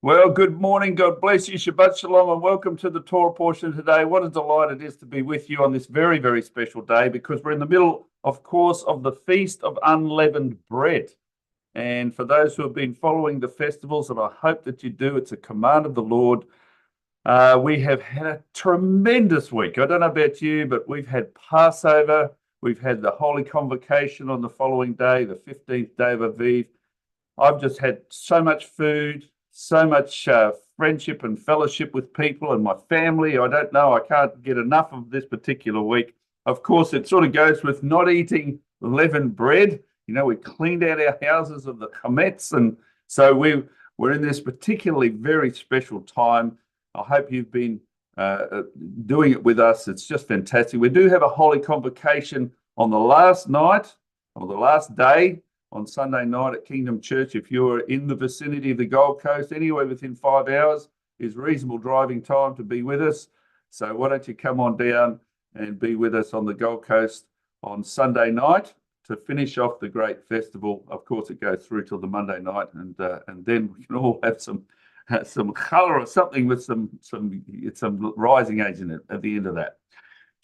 Well, good morning. God bless you. Shabbat Shalom and welcome to the Torah portion today. What a delight it is to be with you on this very, very special day because we're in the middle, of course, of the Feast of Unleavened Bread. And for those who have been following the festivals, and I hope that you do, it's a command of the Lord. We have had a tremendous week. I don't know about you, but we've had Passover. We've had the Holy Convocation on the following day, the 15th day of Aviv. I've just had so much food, so much friendship and fellowship with people and my family. I don't know. I can't get enough of this particular week. Of course, it sort of goes with not eating leavened bread. You know, we cleaned out our houses of the chametz, and so we're in this particularly very special time. I hope you've been doing it with us. It's just fantastic. We do have a Holy Convocation on the last night, or the last day, on Sunday night at Kingdom Church. If you're in the vicinity of the Gold Coast, anywhere within 5 hours is reasonable driving time to be with us. So why don't you come on down and be with us on the Gold Coast on Sunday night to finish off the great festival. Of course, it goes through till the Monday night, and then we can all have some challah or something with some rising agent at the end of that.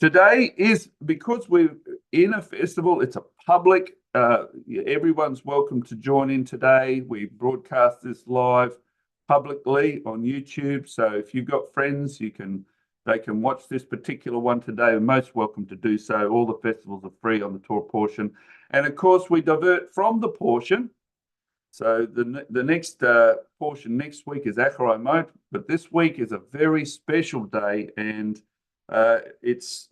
Today is, because we're in a festival, it's a public, everyone's welcome to join in today. We broadcast this live publicly on YouTube. So if you've got friends, they can watch this particular one today. They're most welcome to do so. All the festivals are free on the Torah portion. And of course, we divert from the portion. So the next portion next week is Acharei Mot, but this week is a very special day, and it's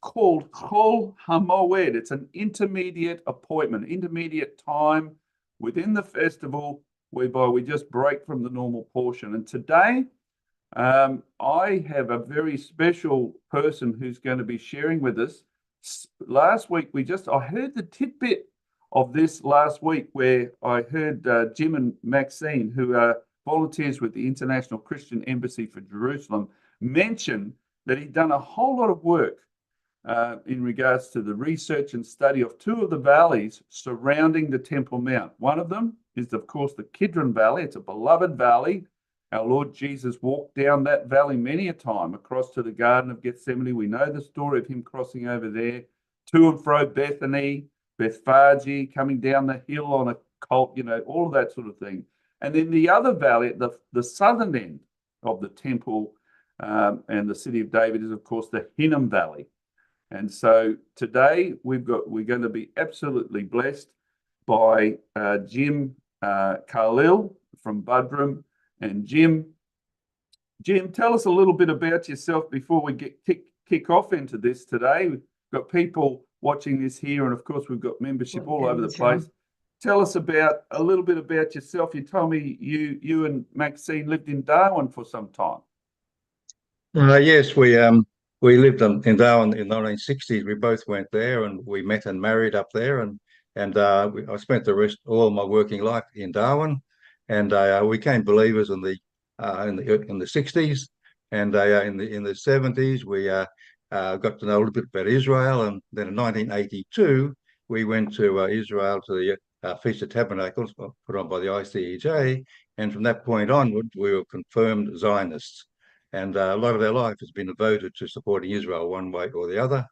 called Chol HaMoed. It's an intermediate appointment, intermediate time within the festival, whereby we just break from the normal portion. And today, I have a very special person who's going to be sharing with us. Last week, I heard the tidbit of this last week, where I heard Jim and Maxine, who are volunteers with the International Christian Embassy for Jerusalem, mention that he'd done a whole lot of work in regards to the research and study of two of the valleys surrounding the Temple Mount. One of them is, of course, the Kidron Valley. It's a beloved valley. Our Lord Jesus walked down that valley many a time across to the Garden of Gethsemane. We know the story of him crossing over there, to and fro Bethany, Bethphage, coming down the hill on a colt, all of that sort of thing. And then the other valley at the southern end of the temple and the city of David is, of course, the Hinnom Valley. And so today we're going to be absolutely blessed by Jim Carlill from Budrum. And Jim, tell us a little bit about yourself before we kick off into this today. We've got people watching this here, and of course we've got membership all over the place. Tell us a little bit about yourself. You told me you and Maxine lived in Darwin for some time. Yes, we lived in Darwin in the 1960s. We both went there, and we met and married up there, and I spent all of my working life in Darwin, and we became believers in the 60s, and in the 70s we got to know a little bit about Israel, and then in 1982 we went to Israel to the Feast of Tabernacles put on by the ICEJ, and from that point onward we were confirmed Zionists, and a lot of our life has been devoted to supporting Israel one way or the other.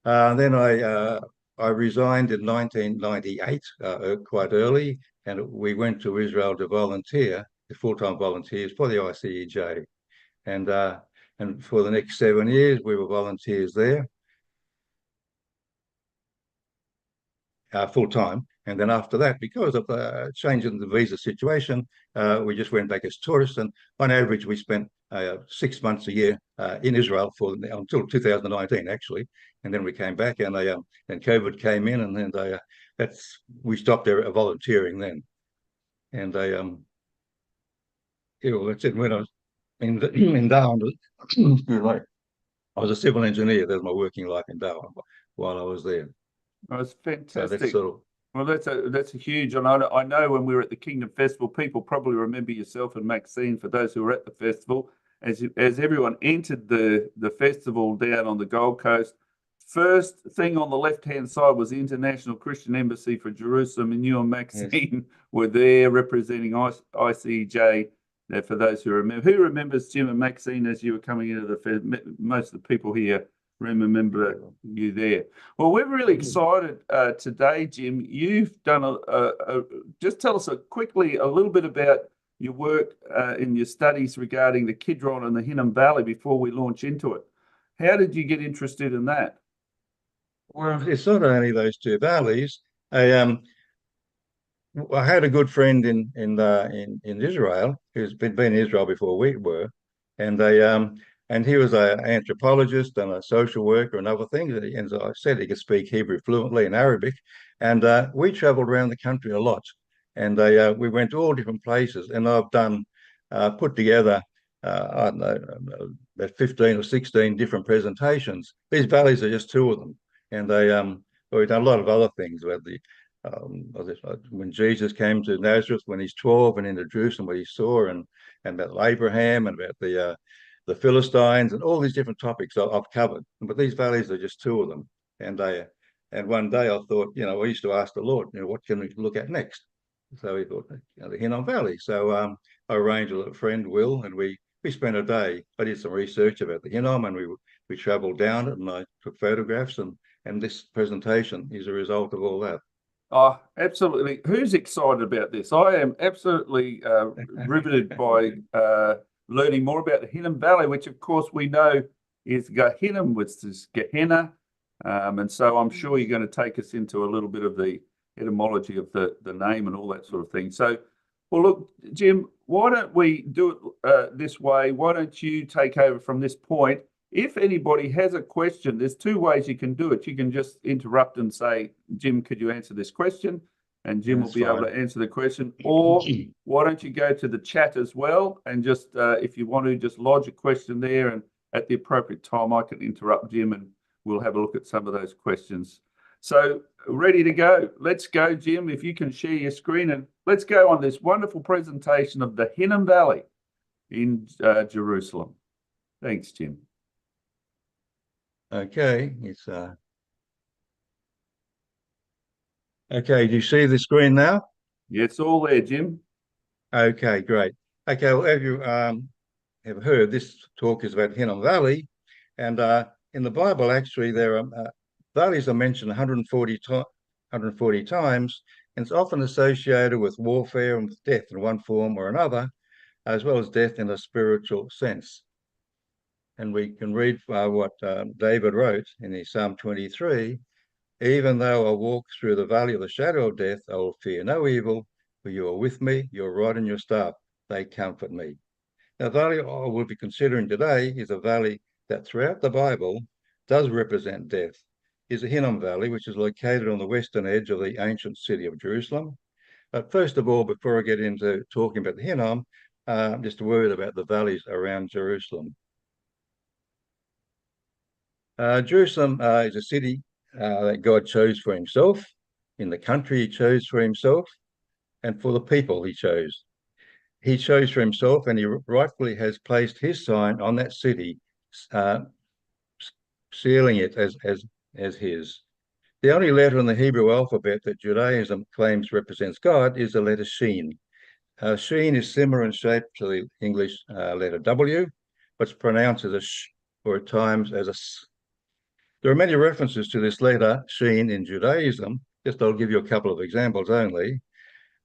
Then I resigned in 1998, quite early, and we went to Israel to volunteer full-time volunteers for the ICEJ. And for the next 7 years, we were volunteers there, full-time. And then after that, because of the change in the visa situation, we just went back as tourists. And on average, we spent 6 months a year in Israel until 2019, actually. And then we came back, and COVID came in, and then we stopped there volunteering then. And that's it. When I was in Darwin, I was a civil engineer. That was my working life in Darwin while I was there. Oh, it's So fantastic. that's sort of, Well, that's a huge, and I know when we were at the Kingdom Festival, people probably remember yourself and Maxine, for those who were at the festival, as everyone entered the festival down on the Gold Coast. First thing on the left-hand side was the International Christian Embassy for Jerusalem, and you and Maxine were there representing ICEJ. For those who remembers Jim and Maxine as you were coming into the festival? Most of the people here remember you there. Well, we're really excited today, Jim. You've done just tell us quickly a little bit about your work in your studies regarding the Kidron and the Hinnom Valley before we launch into it. How did you get interested in that? well, it's not only those two valleys. I had a good friend in Israel who's been in Israel before we were, and he was an anthropologist and a social worker and other things. And so I said he could speak Hebrew fluently and Arabic, and we travelled around the country a lot, and we went to all different places. And I've done put together I don't know about 15 or 16 different presentations. These valleys are just two of them, and we've done a lot of other things about when Jesus came to Nazareth when he's 12 and into Jerusalem, what he saw, and about Abraham and about the Philistines and all these different topics I've covered. But these valleys are just two of them. And one day I thought, I used to ask the Lord, what can we look at next? So he thought, the Hinnom Valley. So I arranged with a friend, Will, and we spent a day. I did some research about the Hinnom, and we travelled down it, and I took photographs, and this presentation is a result of all that. Oh, absolutely. Who's excited about this? I am absolutely riveted by learning more about the Hinnom Valley, which of course we know is Hinnom, which is Gehenna. And so I'm sure you're going to take us into a little bit of the etymology of the name and all that sort of thing. So, well, look, Jim, why don't we do it this way? Why don't you take over from this point? If anybody has a question, there's two ways you can do it. You can just interrupt and say, Jim, could you answer this question? And Jim will be able to answer the question. Or why don't you go to the chat as well? And just, if you want to, just lodge a question there. And at the appropriate time, I can interrupt Jim and we'll have a look at some of those questions. So ready to go. Let's go, Jim, if you can share your screen. And let's go on this wonderful presentation of the Hinnom Valley in Jerusalem. Thanks, Jim. Okay, okay. Do you see the screen now? Yeah, it's all there, Jim. Okay, great. Okay, well, as you have heard, this talk is about Hinnom Valley, and in the Bible, actually, there are valleys are mentioned 140 times, and it's often associated with warfare and with death in one form or another, as well as death in a spiritual sense. And we can read what David wrote in his Psalm 23, even though I walk through the valley of the shadow of death, I will fear no evil, for you are with me, your rod and your staff, they comfort me. Now, the valley I will be considering today is a valley that throughout the Bible does represent death. Is the Hinnom Valley, which is located on the western edge of the ancient city of Jerusalem. But first of all, before I get into talking about the Hinnom, just a word about the valleys around Jerusalem. Jerusalem is a city that God chose for himself, in the country he chose for himself, and for the people he chose. He chose for himself, and he rightfully has placed his sign on that city, sealing it as his. The only letter in the Hebrew alphabet that Judaism claims represents God is the letter Sheen. Sheen is similar in shape to the English letter W, but it's pronounced as a sh, or at times as a s. There are many references to this letter Sheen in Judaism. I'll give you a couple of examples only.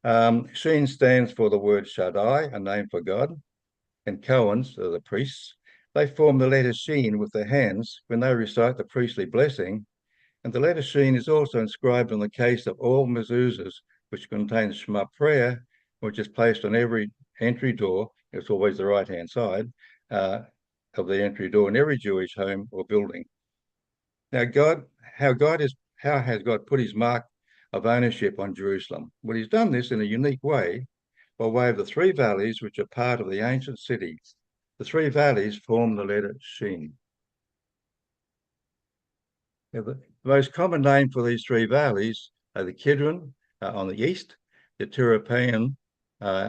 Sheen stands for the word Shaddai, a name for God, and Cohens are the priests. They form the letter Sheen with their hands when they recite the priestly blessing, and the letter Sheen is also inscribed on the case of all mezuzahs, which contains Shema prayer, which is placed on every entry door. It's always the right-hand side of the entry door in every Jewish home or building. Now, how has God put his mark of ownership on Jerusalem? Well, he's done this in a unique way by way of the three valleys, which are part of the ancient city. The three valleys form the letter Shin. Now, the most common name for these three valleys are the Kidron on the east, the Tirapaean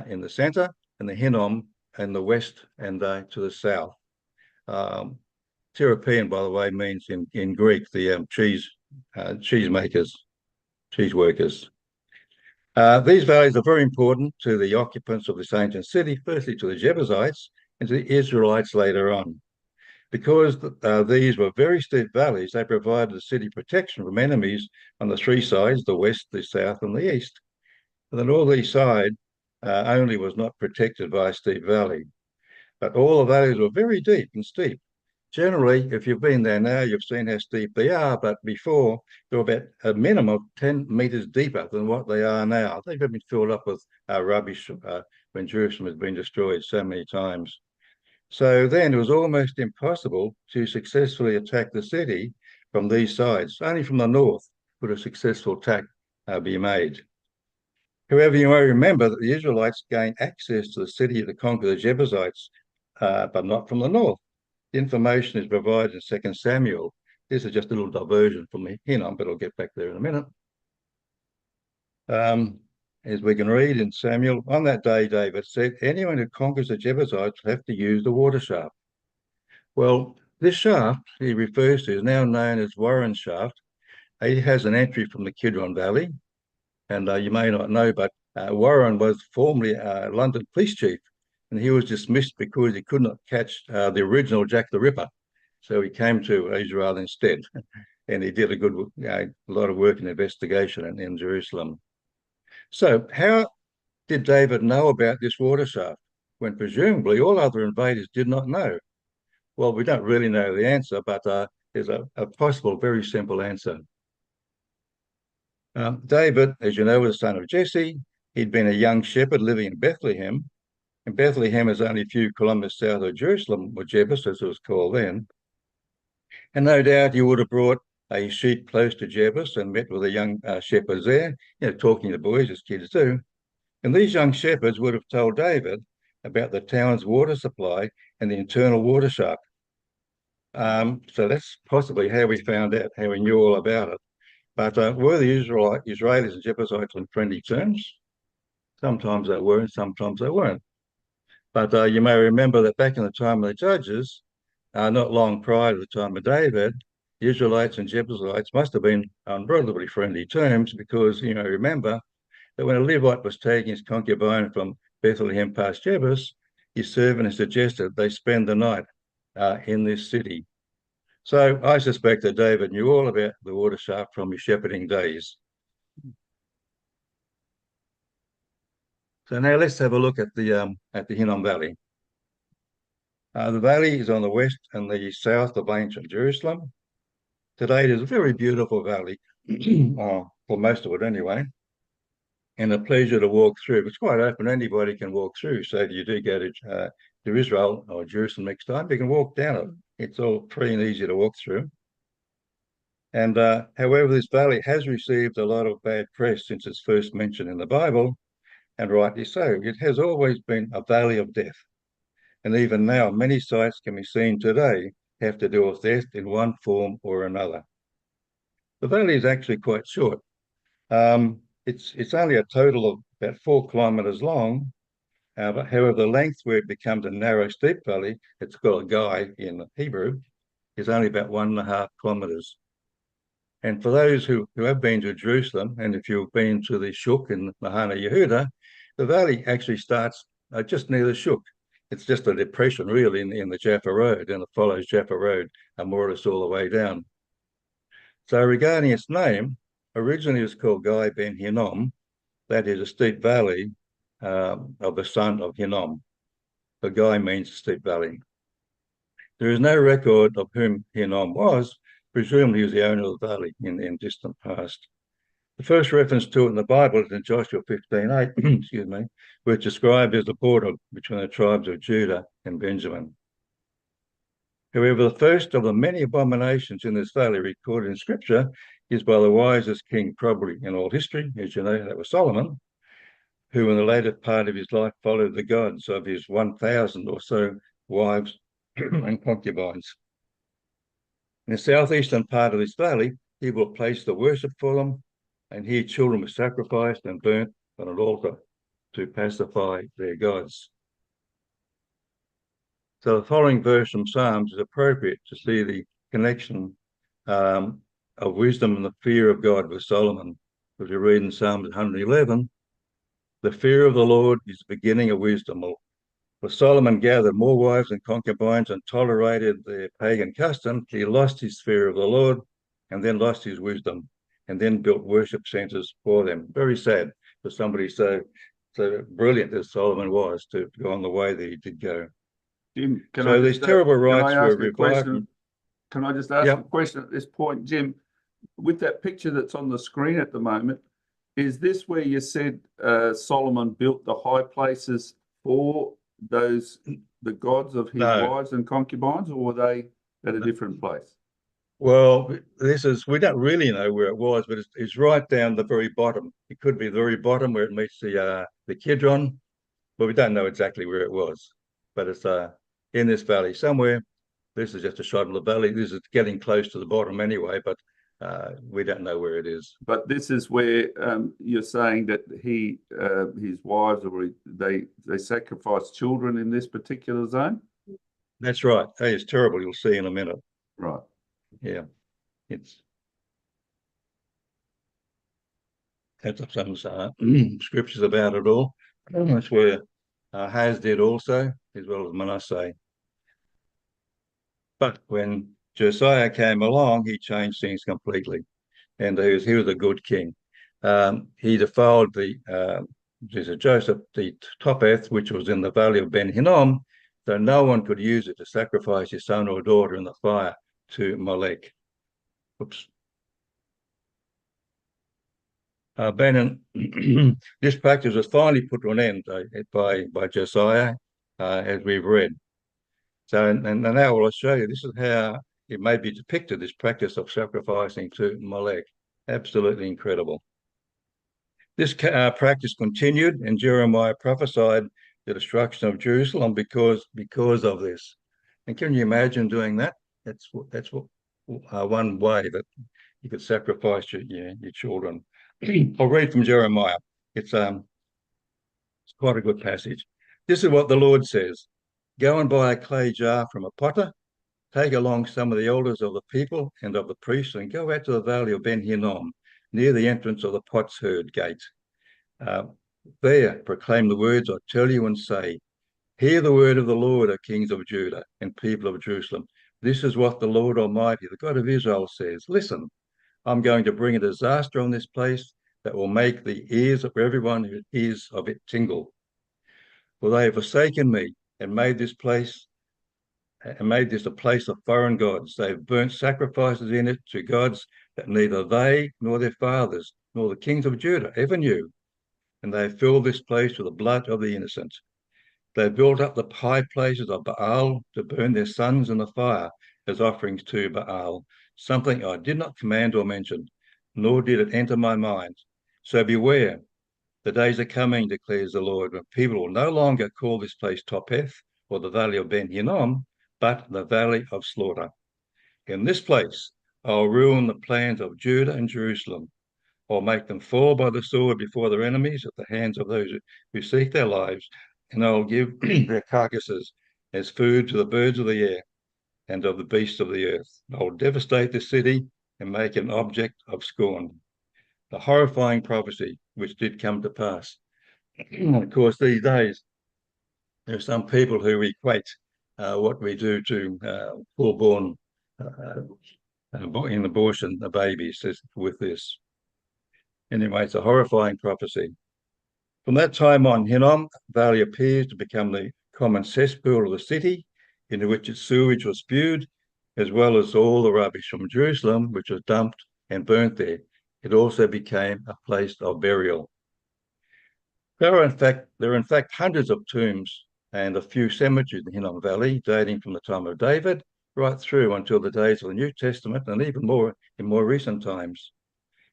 in the center, and the Hinnom in the west and to the south. Tirapaean, by the way, means in Greek the cheese makers, cheese workers. These valleys are very important to the occupants of this ancient city, firstly to the Jebusites and to the Israelites later on. Because these were very steep valleys, they provided the city protection from enemies on the three sides, the west, the south, and the east. And then all these sides only was not protected by a steep valley. But all the valleys were very deep and steep. Generally, if you've been there now, you've seen how steep they are, but before they were about a minimum of 10 meters deeper than what they are now. They've been filled up with rubbish when Jerusalem has been destroyed so many times. So then it was almost impossible to successfully attack the city from these sides. Only from the north would a successful attack be made. However, you may remember that the Israelites gained access to the city to conquer the Jebusites, but not from the north. The information is provided in 2 Samuel. This is just a little diversion from the Hinnom, but I'll get back there in a minute. As we can read in Samuel, on that day, David said, anyone who conquers the Jebusites will have to use the water shaft. Well, this shaft he refers to is now known as Warren Shaft. It has an entry from the Kidron Valley. And you may not know, but Warren was formerly a London police chief, and he was dismissed because he could not catch the original Jack the Ripper. So he came to Israel instead, and he did a lot of work in investigation in Jerusalem. So how did David know about this water shaft when presumably all other invaders did not know? Well, we don't really know the answer, but there's a possible, very simple answer. David, as you know, was the son of Jesse. He'd been a young shepherd living in Bethlehem. And Bethlehem is only a few kilometers south of Jerusalem, or Jebus, as it was called then. And no doubt he would have brought a sheep close to Jebus and met with the young shepherds there, talking to boys as kids do. And these young shepherds would have told David about the town's water supply and the internal water shaft. So that's possibly how we found out, how we knew all about it. But were the Israelis and Jebusites on friendly terms? Sometimes they were, and sometimes they weren't. But you may remember that back in the time of the judges, not long prior to the time of David, the Israelites and Jebusites must have been on relatively friendly terms because you may remember that when a Levite was taking his concubine from Bethlehem past Jebus, his servant suggested they spend the night in this city. So I suspect that David knew all about the water shaft from his shepherding days. So now let's have a look at the Hinnom Valley. The valley is on the west and the south of ancient Jerusalem. Today it is a very beautiful valley, for most of it anyway, and a pleasure to walk through. It's quite open, anybody can walk through. So if you do go to Israel or Jerusalem next time, you can walk down it. It's all free and easy to walk through. And however, this valley has received a lot of bad press since it's first mentioned in the Bible, and rightly so. It has always been a valley of death. And even now, many sites can be seen today have to do with death in one form or another. The valley is actually quite short. It's only a total of about 4 kilometers long. But however, the length where it becomes a narrow, steep valley, it's got a guy in Hebrew, is only about 1.5 kilometers. And for those who have been to Jerusalem, and if you've been to the Shuk in Mahana Yehuda, the valley actually starts just near the Shuk. It's just a depression really in the Jaffa Road, and it follows Jaffa Road more or less all the way down. So regarding its name, originally it was called Guy Ben Hinnom, that is a steep valley of the son of Hinnom. The guy means steep valley. There is no record of whom Hinnom was. Presumably he was the owner of the valley in distant past. The first reference to it in the Bible is in Joshua 15:8, excuse me, which described as the border between the tribes of Judah and Benjamin. However, the first of the many abominations in this valley recorded in Scripture is by the wisest king probably in all history, as you know, that was Solomon, who in the later part of his life followed the gods of his 1,000 or so wives and concubines. In the southeastern part of this valley, he will place the worship for them, and here children were sacrificed and burnt on an altar to pacify their gods. So the following verse from Psalms is appropriate to see the connection of wisdom and the fear of God with Solomon. As we read in Psalms 111, the fear of the Lord is the beginning of wisdom. For Solomon gathered more wives and concubines and tolerated their pagan customs, he lost his fear of the Lord and then lost his wisdom and then built worship centers for them. Very sad for somebody so brilliant as Solomon was to go on the way that he did go. Jim, these terrible rights were revived. Can I just ask a question at this point, Jim? With that picture that's on the screen at the moment, is this where you said Solomon built the high places for the gods of his wives and concubines, or were they at a different place? Well, we don't really know where it was, but it's right down the very bottom. It could be the very bottom where it meets the Kidron, but we don't know exactly where it was. But it's in this valley somewhere. This is just a shot of the valley. This is getting close to the bottom anyway, but we don't know where it is. But this is where you're saying that his wives, or they sacrificed children in this particular zone? That's right. Hey, it's terrible. You'll see in a minute. Right. Yeah. That's some scriptures about it all. That's where Haz did also, as well as Manasseh. But when Josiah came along, he changed things completely, and he was a good king. He defiled the Topeth, which was in the valley of Ben Hinnom, so no one could use it to sacrifice his son or daughter in the fire to Molech. Oops. This practice was finally put to an end by Josiah, as we've read. So, and now I'll show you, this is how it may be depicted, this practice of sacrificing to Molech. Absolutely incredible. This practice continued, and Jeremiah prophesied the destruction of Jerusalem because of this. And can you imagine doing that? That's one way that you could sacrifice your children. I'll read from Jeremiah. It's quite a good passage. This is what the Lord says. Go and buy a clay jar from a potter, take along some of the elders of the people and of the priests, and go out to the valley of Ben Hinnom, near the entrance of the potsherd gate. There proclaim the words I tell you and say, hear the word of the Lord, O kings of Judah and people of Jerusalem. This is what the Lord Almighty, the God of Israel, says. Listen, I'm going to bring a disaster on this place that will make the ears of everyone who hears of it tingle. For they have forsaken me and made this a place of foreign gods. They have burnt sacrifices in it to gods that neither they nor their fathers nor the kings of Judah ever knew. And they have filled this place with the blood of the innocent. They built up the high places of Baal to burn their sons in the fire as offerings to Baal, something I did not command or mention, nor did it enter my mind. So beware, the days are coming, declares the Lord, when people will no longer call this place Topeth or the valley of Ben Hinnom, but the valley of slaughter. In this place, I'll ruin the plans of Judah and Jerusalem. I'll make them fall by the sword before their enemies at the hands of those who seek their lives, and I'll give their carcasses as food to the birds of the air and of the beasts of the earth. I'll devastate the city and make an object of scorn. The horrifying prophecy which did come to pass. Of course, these days, there are some people who equate what we do to full-born in abortion, the babies, with this. Anyway, it's a horrifying prophecy. From that time on, Hinnom Valley appears to become the common cesspool of the city, into which its sewage was spewed, as well as all the rubbish from Jerusalem, which was dumped and burnt there. It also became a place of burial. There are in fact hundreds of tombs and a few cemeteries in Hinnom Valley, dating from the time of David right through until the days of the New Testament, and even more in more recent times.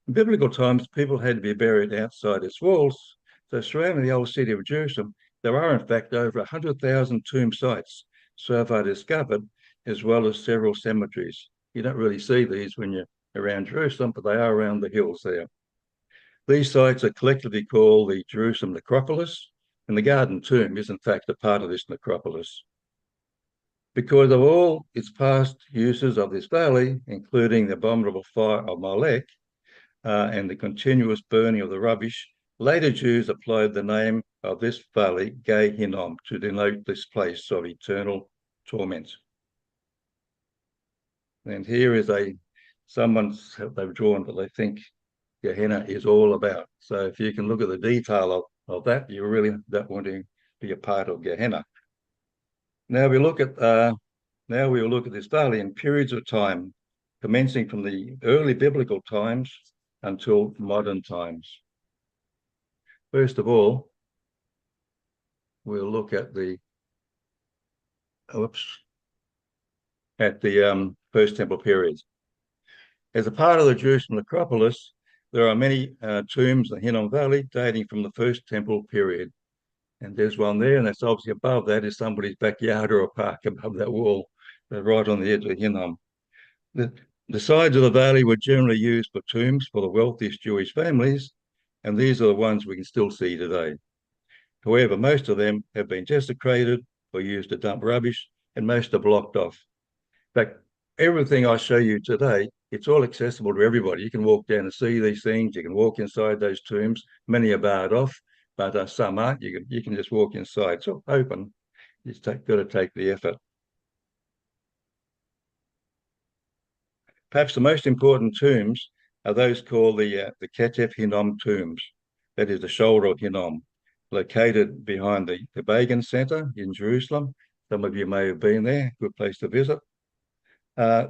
In biblical times, people had to be buried outside its walls. So surrounding the old city of Jerusalem, there are in fact over 100,000 tomb sites so far discovered, as well as several cemeteries. You don't really see these when you're around Jerusalem, but they are around the hills there. These sites are collectively called the Jerusalem necropolis, and the Garden Tomb is in fact a part of this necropolis. Because of all its past uses of this valley, including the abominable fire of Molech, and the continuous burning of the rubbish, later Jews applied the name of this valley, Gay Hinnom, to denote this place of eternal torment. And here is they've drawn what they think Gehenna is all about. So if you can look at the detail of that, you really don't want to be a part of Gehenna. Now we look at this valley in periods of time, commencing from the early biblical times until modern times. First of all, we'll look at the First Temple period. As a part of the Jerusalem necropolis, there are many tombs in Hinnom Valley dating from the First Temple period. And there's one there, and that's obviously above that is somebody's backyard or a park above that wall, right on the edge of Hinnom. The sides of the valley were generally used for tombs for the wealthiest Jewish families, and these are the ones we can still see today. However, most of them have been desecrated or used to dump rubbish, and most are blocked off. In fact, everything I show you today, it's all accessible to everybody. You can walk down and see these things. You can walk inside those tombs. Many are barred off, but some aren't. You can just walk inside. It's all open. You've got to take the effort. Perhaps the most important tombs are those called the Ketef Hinnom tombs. That is the shoulder of Hinnom, located behind the Begin Center in Jerusalem. Some of you may have been there. Good place to visit.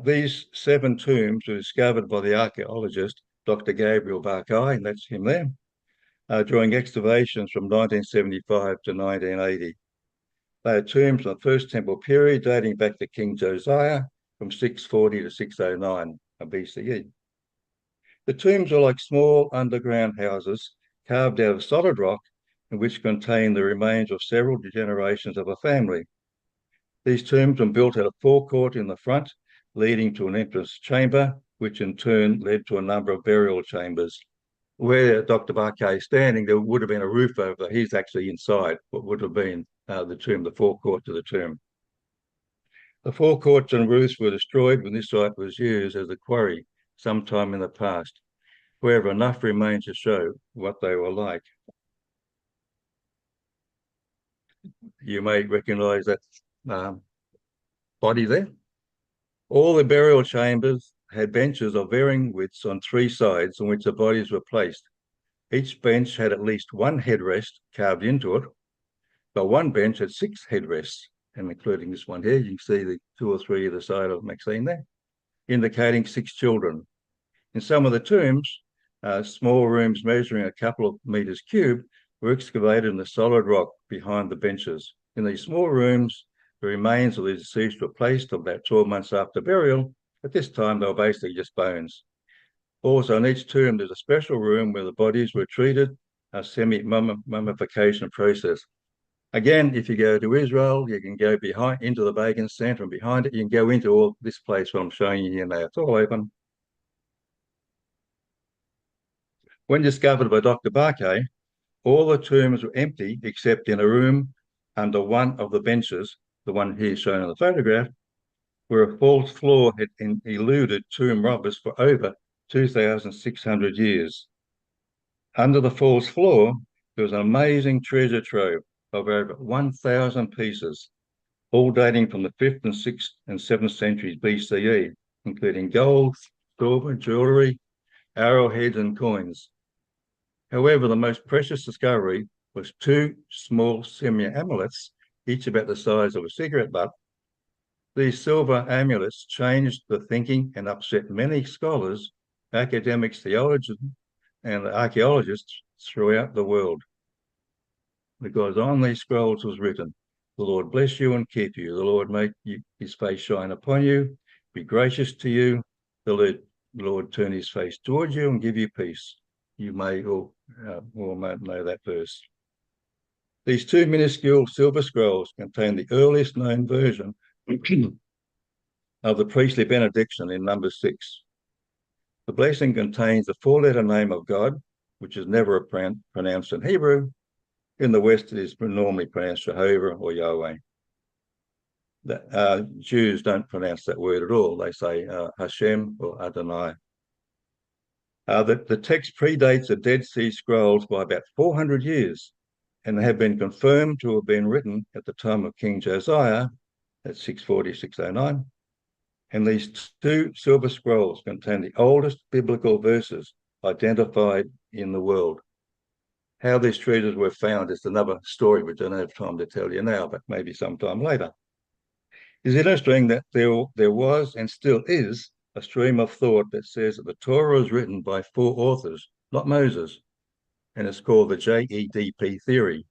These 7 tombs were discovered by the archaeologist, Dr. Gabriel Barkai, and that's him there, during excavations from 1975 to 1980. They are tombs from the First Temple period, dating back to King Josiah from 640 to 609 BCE. The tombs are like small underground houses carved out of solid rock, in which contain the remains of several generations of a family. These tombs were built at a forecourt in the front, leading to an entrance chamber, which in turn led to a number of burial chambers. Where Dr. Barkay is standing, there would have been a roof over. He's actually inside what would have been the tomb, the forecourt to the tomb. The forecourts and roofs were destroyed when this site was used as a quarry sometime in the past. However, enough remains to show what they were like. You may recognize that body there. All the burial chambers had benches of varying widths on 3 sides on which the bodies were placed. Each bench had at least 1 headrest carved into it, but one bench had 6 headrests, and including this one here, you can see the 2 or 3 either side of Maxine there, indicating 6 children. In some of the tombs, small rooms measuring a couple of meters cubed were excavated in the solid rock behind the benches. In these small rooms, the remains of the deceased were placed about 12 months after burial. At this time, they were basically just bones. Also, in each tomb, there's a special room where the bodies were treated, a semi-mummification process. Again, if you go to Israel, you can go into the Begin Center, and behind it, you can go into all this place what I'm showing you here now. It's all open. When discovered by Dr. Barkay, all the tombs were empty except in a room under one of the benches, the one here shown in the photograph, where a false floor had eluded tomb robbers for over 2,600 years. Under the false floor, there was an amazing treasure trove of over 1,000 pieces, all dating from the 5th and 6th and 7th centuries BCE, including gold, silver, jewelry, arrowheads, and coins. However, the most precious discovery was two small semi-amulets, each about the size of a cigarette butt. These silver amulets changed the thinking and upset many scholars, academics, theologians, and archaeologists throughout the world. Because on these scrolls was written, "The Lord bless you and keep you. The Lord make his face shine upon you, be gracious to you. The Lord turn his face towards you and give you peace." You may all know that verse. These two minuscule silver scrolls contain the earliest known version of the priestly benediction in Numbers 6. The blessing contains the four-letter name of God, which is never pronounced in Hebrew. In the West, it is normally pronounced Jehovah or Yahweh. Jews don't pronounce that word at all. They say Hashem or Adonai. The text predates the Dead Sea Scrolls by about 400 years and have been confirmed to have been written at the time of King Josiah at 640, 609. And these two silver scrolls contain the oldest biblical verses identified in the world. How these treasures were found is another story we don't have time to tell you now, but maybe sometime later. It's interesting that there was and still is a stream of thought that says that the Torah was written by four authors, not Moses, and it's called the JEDP theory.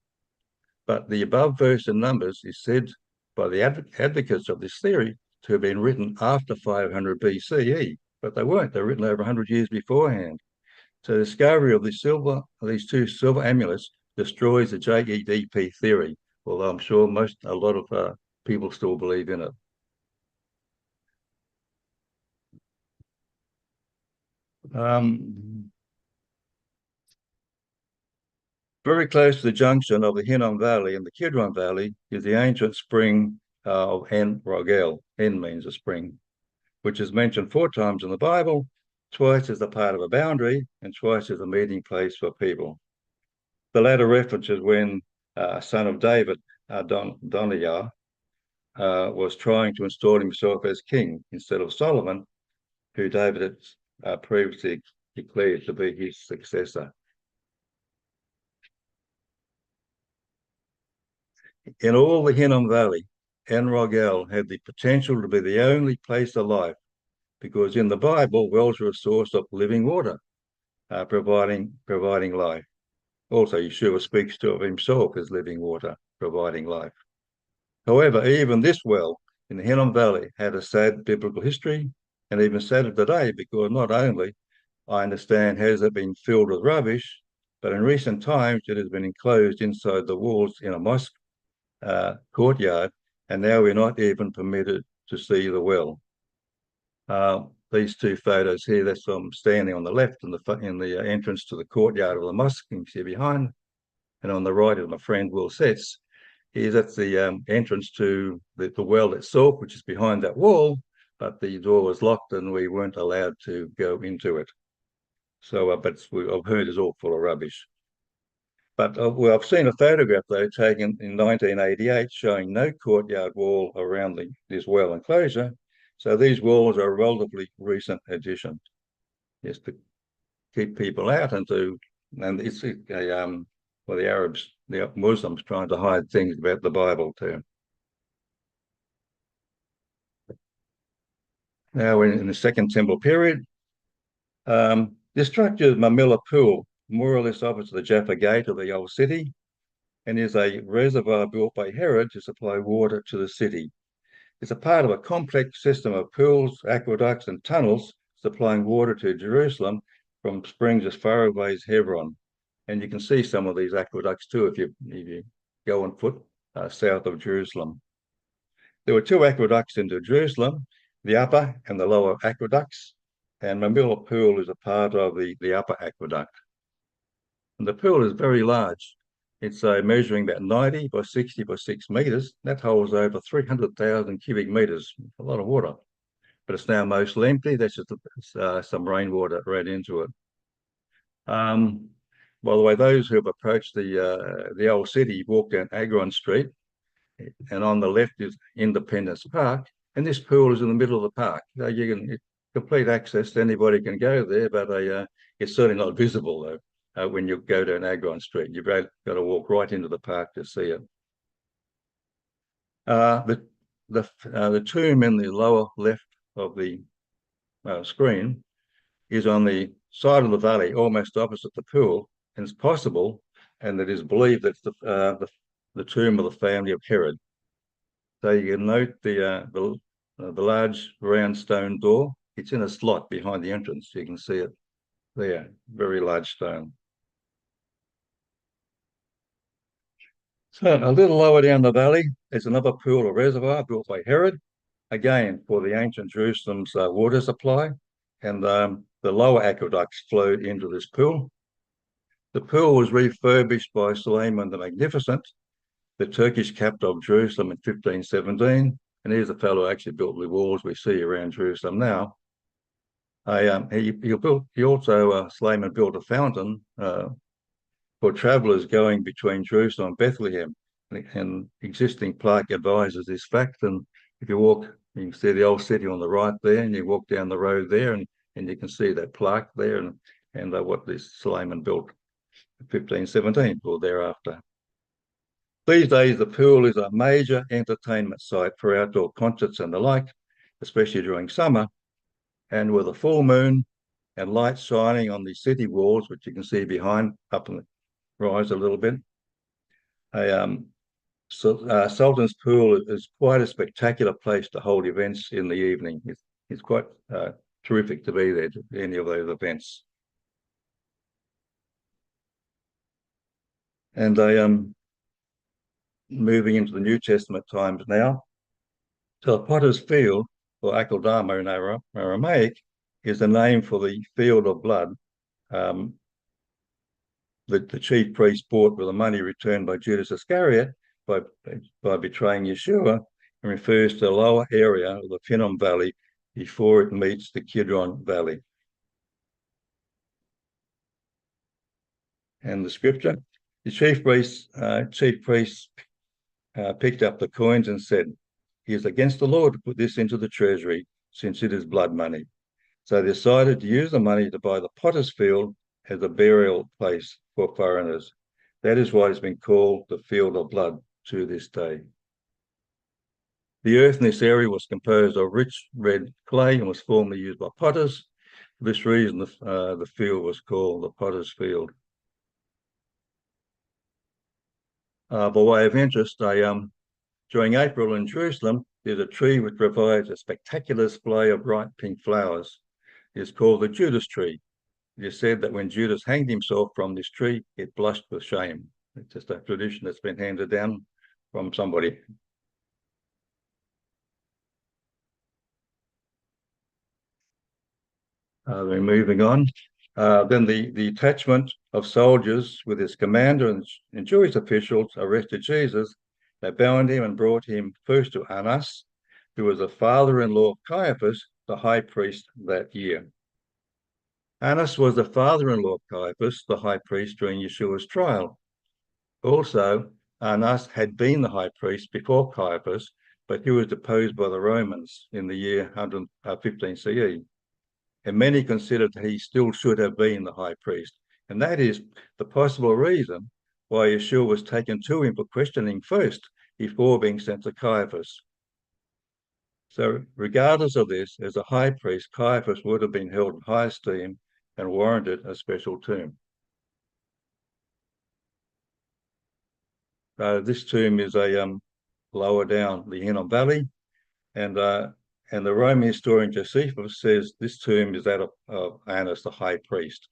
But the above verse in Numbers is said by the advocates of this theory to have been written after 500 BCE, but they weren't. They were written over 100 years beforehand. So the discovery of these two silver amulets destroys the JEDP theory, although I'm sure a lot of people still believe in it. Very close to the junction of the Hinnom Valley and the Kidron Valley is the ancient spring of En Rogel. En means a spring, which is mentioned 4 times in the Bible, twice as a part of a boundary and twice as a meeting place for people. The latter reference is when son of David, Adonijah, was trying to install himself as king instead of Solomon, who David had previously declared to be his successor. In all the Hinnom Valley, En Rogel had the potential to be the only place alive, because in the Bible, wells are a source of living water, providing life. Also, Yeshua speaks of himself as living water, providing life. However, even this well in the Hinnom Valley had a sad biblical history, and even sadder today, because not only, I understand, has it been filled with rubbish, but in recent times it has been enclosed inside the walls in a mosque courtyard, and now we're not even permitted to see the well. These two photos here, that's I'm standing on the left in the entrance to the courtyard of the mosque, you can see behind, and on the right is my friend Will Setz. That's the entrance to the well itself, which is behind that wall, but the door was locked and we weren't allowed to go into it. So, but I've heard it's all full of rubbish. But well, I've seen a photograph, though, taken in 1988 showing no courtyard wall around this well enclosure. So these walls are a relatively recent addition, just to keep people out and it's well, the Arabs, the Muslims trying to hide things about the Bible too. Now we're in the Second Temple period. This structure is Mamilla Pool, more or less opposite the Jaffa Gate of the old city, and is a reservoir built by Herod to supply water to the city. It's a part of a complex system of pools, aqueducts, and tunnels supplying water to Jerusalem from springs as far away as Hebron. And you can see some of these aqueducts too if you go on foot south of Jerusalem. There were 2 aqueducts into Jerusalem, the upper and the lower aqueducts, and Mamilla Pool is a part of the upper aqueduct. And the pool is very large. It's measuring about 90 by 60 by 6 meters. That holds over 300,000 cubic meters, a lot of water. But it's now mostly empty. That's just some rainwater right into it. By the way, those who have approached the old city walk down Agron Street, and on the left is Independence Park, and this pool is in the middle of the park. You can complete access. Anybody can go there, but it's certainly not visible though. when you go down Agron Street. You've got to walk right into the park to see it. The tomb in the lower left of the screen is on the side of the valley, almost opposite the pool, and it's possible, and it is believed that it's the tomb of the family of Herod. So you can note the large round stone door. It's in a slot behind the entrance. You can see it there, very large stone. So a little lower down the valley, there's another pool or reservoir built by Herod, again for the ancient Jerusalem's water supply, and the lower aqueducts flowed into this pool. The pool was refurbished by Suleiman the Magnificent, the Turkish capital of Jerusalem in 1517, and here's a fellow who actually built the walls we see around Jerusalem now. He also, Suleiman built a fountain for travellers going between Jerusalem and Bethlehem, and existing plaque advises this fact. And if you walk, you can see the old city on the right there, and you walk down the road there, and you can see that plaque there, and what this Suleiman built in 1517 or thereafter. These days, the pool is a major entertainment site for outdoor concerts and the like, especially during summer, and with a full moon and lights shining on the city walls, which you can see behind up in the rise a little bit. Sultan's Pool is quite a spectacular place to hold events in the evening. It's quite terrific to be there to any of those events. And moving into the New Testament times now. So the potter's field, or Akeldama in Aramaic, is the name for the field of blood that the chief priest bought with the money returned by Judas Iscariot by betraying Yeshua, and refers to the lower area of the Hinnom Valley before it meets the Kidron Valley. And the scripture, the chief priest picked up the coins and said, "It is against the Lord to put this into the treasury, since it is blood money." So they decided to use the money to buy the potter's field as a burial place for foreigners. That is why it's been called the Field of Blood to this day. The earth in this area was composed of rich red clay and was formerly used by potters. For this reason, the field was called the Potter's Field. By way of interest, during April in Jerusalem, there's a tree which provides a spectacular display of bright pink flowers. It's called the Judas tree. It is said that when Judas hanged himself from this tree, it blushed with shame. It's just a tradition that's been handed down from somebody. We're moving on. Then the detachment of soldiers with his commander and Jewish officials arrested Jesus. They bound him and brought him first to Annas, who was the father-in-law of Caiaphas, the high priest that year. Annas was the father-in-law of Caiaphas, the high priest during Yeshua's trial. Also, Annas had been the high priest before Caiaphas, but he was deposed by the Romans in the year 15 CE. And many considered that he still should have been the high priest. And that is the possible reason why Yeshua was taken to him for questioning first before being sent to Caiaphas. So regardless of this, as a high priest, Caiaphas would have been held in high esteem and warranted a special tomb. This tomb is lower down the Hinnom Valley, and the Roman historian Josephus says this tomb is that of Annas, the high priest.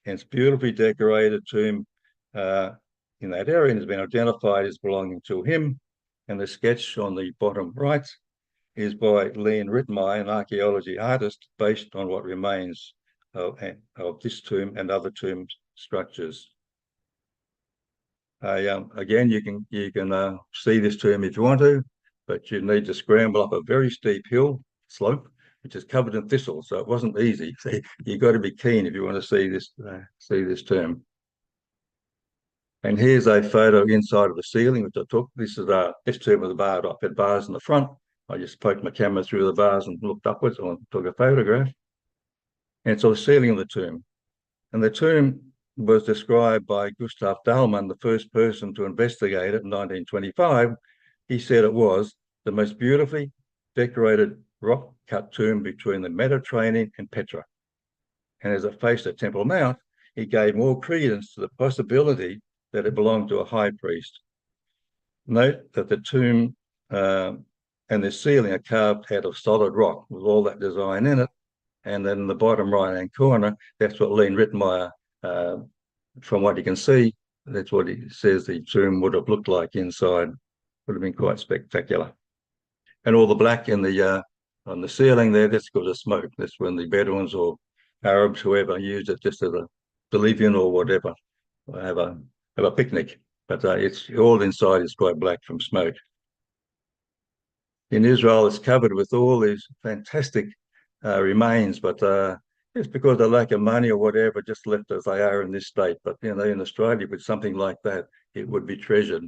And it's a beautifully decorated tomb in that area, and has been identified as belonging to him. And the sketch on the bottom right is by Leon Rittmeyer, an archaeology artist, based on what remains of this tomb and other tomb structures. Again, you can see this tomb if you want to, but you need to scramble up a very steep hill slope, which is covered in thistles, so it wasn't easy. So you've got to be keen if you want to see this tomb. And here's a photo inside of the ceiling, which I took. This tomb with the barred up, had bars in the front. I just poked my camera through the bars and looked upwards and took a photograph. And so the ceiling of the tomb. And the tomb was described by Gustav Dahlmann, the first person to investigate it in 1925. He said it was the most beautifully decorated rock-cut tomb between the Mediterranean and Petra. And as it faced the Temple Mount, he gave more credence to the possibility that it belonged to a high priest. Note that the tomb and the ceiling are carved out of solid rock with all that design in it. And then in the bottom right-hand corner, that's what Leen Rittenmeyer, from what you can see, that's what he says the tomb would have looked like inside. Would have been quite spectacular. And all the black in the on the ceiling there, that's because of smoke. That's when the Bedouins or Arabs, whoever, used it just as a bolivian or whatever, have a picnic. But it's all inside is quite black from smoke. In Israel, it's covered with all these fantastic remains, but it's because of lack of money or whatever, just left as they are in this state. But you know, in Australia, with something like that, it would be treasured.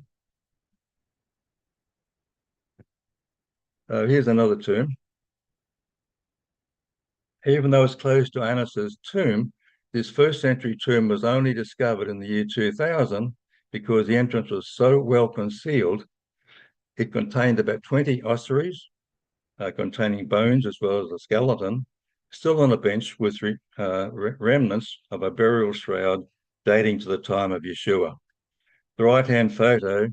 Here's another tomb. Even though it's close to Anas's tomb, this first century tomb was only discovered in the year 2000 because the entrance was so well concealed. It contained about 20 ossuaries, containing bones as well as a skeleton, still on a bench with remnants of a burial shroud dating to the time of Yeshua. The right-hand photo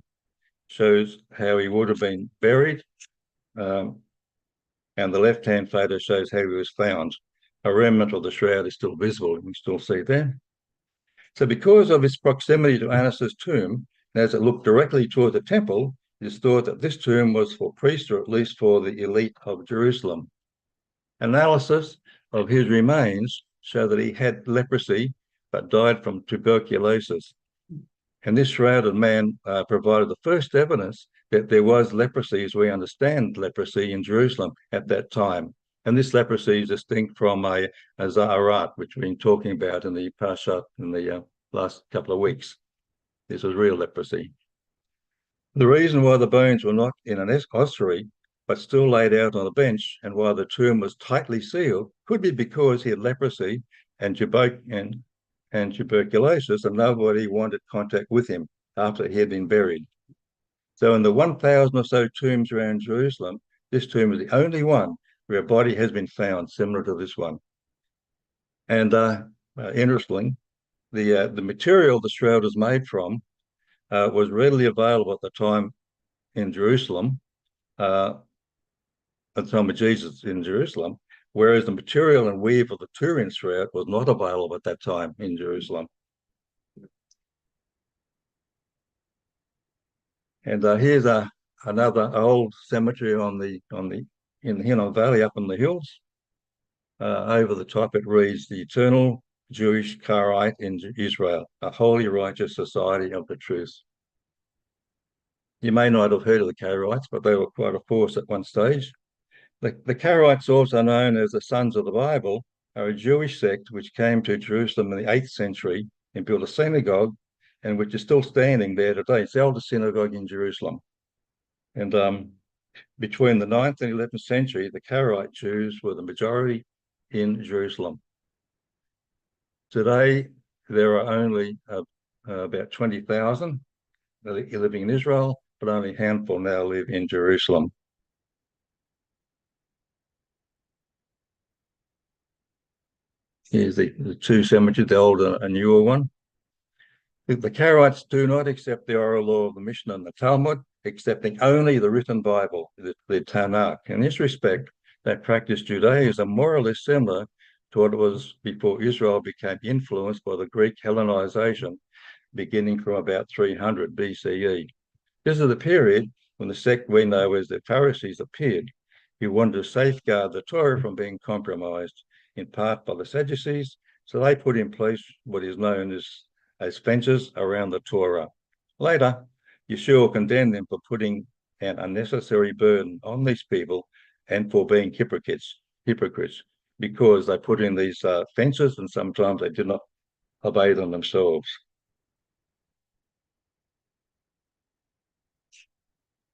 shows how he would have been buried, and the left-hand photo shows how he was found. A remnant of the shroud is still visible, you can still see there. So because of its proximity to Anas's tomb, and as it looked directly toward the temple, it is thought that this tomb was for priests, or at least for the elite of Jerusalem. Analysis of his remains show that he had leprosy, but died from tuberculosis. And this shrouded man provided the first evidence that there was leprosy, as we understand leprosy in Jerusalem at that time. And this leprosy is distinct from a Zaharat, which we've been talking about in the Parshat in the last couple of weeks. This was real leprosy. The reason why the bones were not in an ossuary, but still laid out on a bench, and why the tomb was tightly sealed, could be because he had leprosy and tuberculosis, and nobody wanted contact with him after he had been buried. So in the 1,000 or so tombs around Jerusalem, this tomb is the only one where a body has been found similar to this one. And interestingly, the material the shroud was made from was readily available at the time in Jerusalem, at the time of Jesus in Jerusalem, whereas the material and weave of the Turin shroud was not available at that time in Jerusalem. And here's another old cemetery in the Hinnom Valley up in the hills. Over the top it reads, "The Eternal Jewish Karaite in Israel, a holy righteous society of the truth." You may not have heard of the Karaites, but they were quite a force at one stage. The Karaites, also known as the Sons of the Bible, are a Jewish sect which came to Jerusalem in the 8th century and built a synagogue, and which is still standing there today. It's the oldest synagogue in Jerusalem. And between the 9th and 11th century, the Karaite Jews were the majority in Jerusalem. Today, there are only about 20,000 living in Israel, but only a handful now live in Jerusalem. Here's the two cemeteries, the old and newer one. The Karaites do not accept the oral law of the Mishnah and the Talmud, accepting only the written Bible, the Tanakh. In this respect, they practice Judaism more or less similar to what it was before Israel became influenced by the Greek Hellenization, beginning from about 300 BCE. This is the period when the sect we know as the Pharisees appeared, who wanted to safeguard the Torah from being compromised, in part by the Sadducees, so they put in place what is known as fences around the Torah. Later, Yeshua condemned them for putting an unnecessary burden on these people and for being hypocrites, because they put in these fences and sometimes they did not obey them themselves.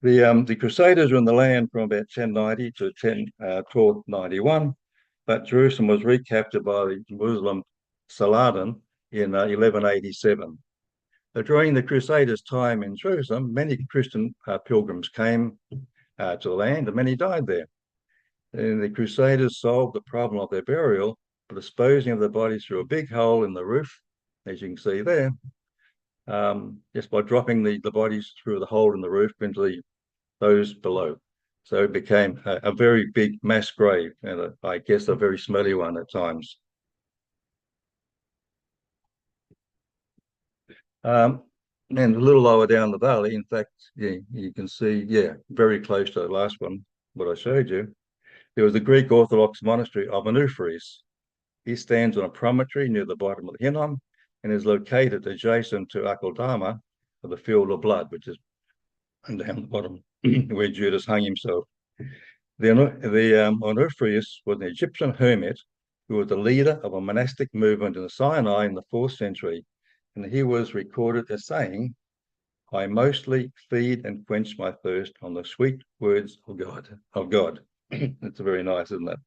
The Crusaders were in the land from about 1090 to 1291, but Jerusalem was recaptured by the Muslim Saladin in 1187. During the Crusaders' time in Jerusalem, many Christian pilgrims came to the land, and many died there. And the Crusaders solved the problem of their burial by disposing of the bodies through a big hole in the roof, as you can see there, just by dropping the bodies through the hole in the roof into those below. So it became a very big mass grave, and I guess a very smelly one at times. And a little lower down the valley, in fact, yeah, you can see, very close to the last one, what I showed you, there was the Greek Orthodox monastery of Onufrius. He stands on a promontory near the bottom of the Hinnom and is located adjacent to Akeldama, of the Field of Blood, which is down the bottom where Judas hung himself. The Onufrius was an Egyptian hermit who was the leader of a monastic movement in the Sinai in the 4th century, and he was recorded as saying, "I mostly feed and quench my thirst on the sweet words of God." That's very nice, isn't it?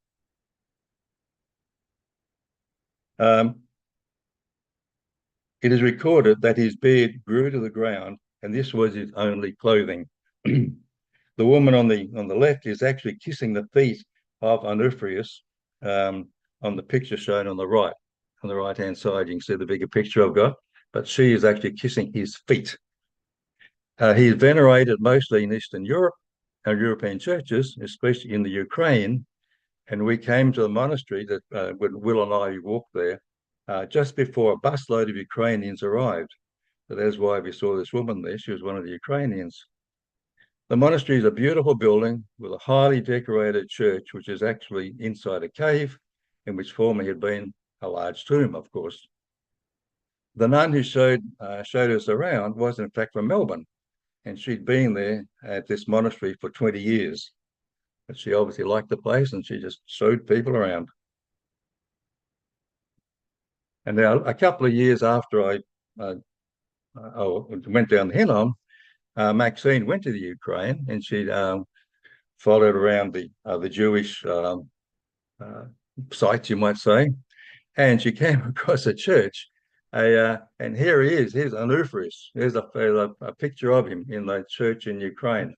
It is recorded that his beard grew to the ground, and this was his only clothing. The woman on the left is actually kissing the feet of Onufrius on the picture shown on the right-hand side. You can see the bigger picture I've got, but she is actually kissing his feet. He is venerated mostly in Eastern Europe and European churches, especially in the Ukraine. And we came to the monastery that when Will and I walked there just before a busload of Ukrainians arrived. So that's why we saw this woman there. She was one of the Ukrainians. The monastery is a beautiful building with a highly decorated church, which is actually inside a cave, in which formerly had been a large tomb, of course. The nun who showed us around was, in fact, from Melbourne, and she'd been there at this monastery for 20 years. But she obviously liked the place, and she just showed people around. And now, a couple of years after I went down the Hinnom, Maxine went to the Ukraine, and she followed around the Jewish sites, you might say, and she came across a church. And here he is. Here's Onufrius. There's a picture of him in the church in Ukraine.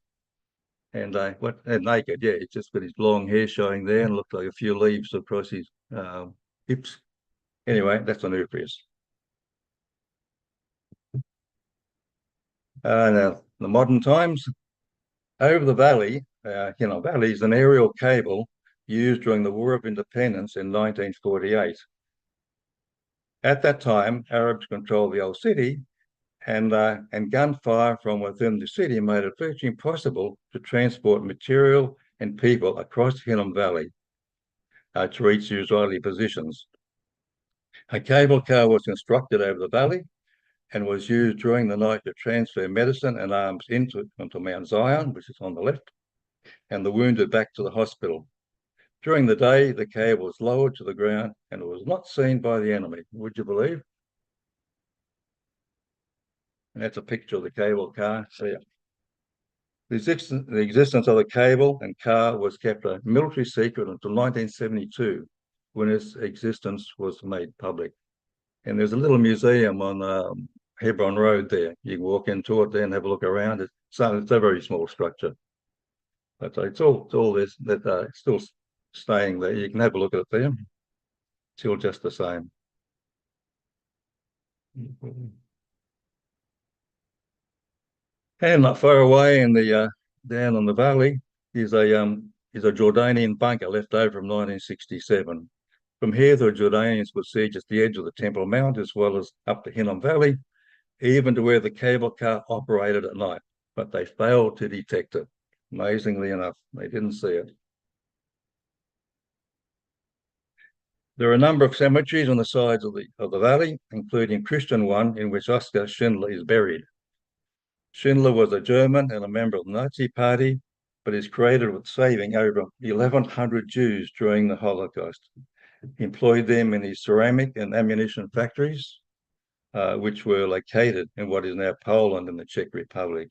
And naked, yeah, it's just got his long hair showing there, and looked like a few leaves across his hips. Anyway, that's Onufrius. Now, the modern times, over the valley, Hinnom Valley is an aerial cable used during the War of Independence in 1948. At that time, Arabs controlled the old city, and gunfire from within the city made it virtually impossible to transport material and people across Hinnom Valley to reach the Israeli positions. A cable car was constructed over the valley and was used during the night to transfer medicine and arms onto Mount Zion, which is on the left, and the wounded back to the hospital. During the day, the cable was lowered to the ground and it was not seen by the enemy. Would you believe? And that's a picture of the cable car. So, yeah. The existence of the cable and car was kept a military secret until 1972, when its existence was made public. And there's a little museum on Hebron Road there. You can walk into it there and have a look around. It's a very small structure, but it's all this that still staying there. You can have a look at it there. Still just the same. And not far away in the down on the valley is a Jordanian bunker left over from 1967. From here, the Jordanians could see just the edge of the Temple Mount, as well as up the Hinnom Valley, even to where the cable car operated at night. But they failed to detect it. Amazingly enough, they didn't see it. There are a number of cemeteries on the sides of the valley, including a Christian one in which Oskar Schindler is buried. Schindler was a German and a member of the Nazi Party, but is credited with saving over 1,100 Jews during the Holocaust. He employed them in his ceramic and ammunition factories, which were located in what is now Poland and the Czech Republic.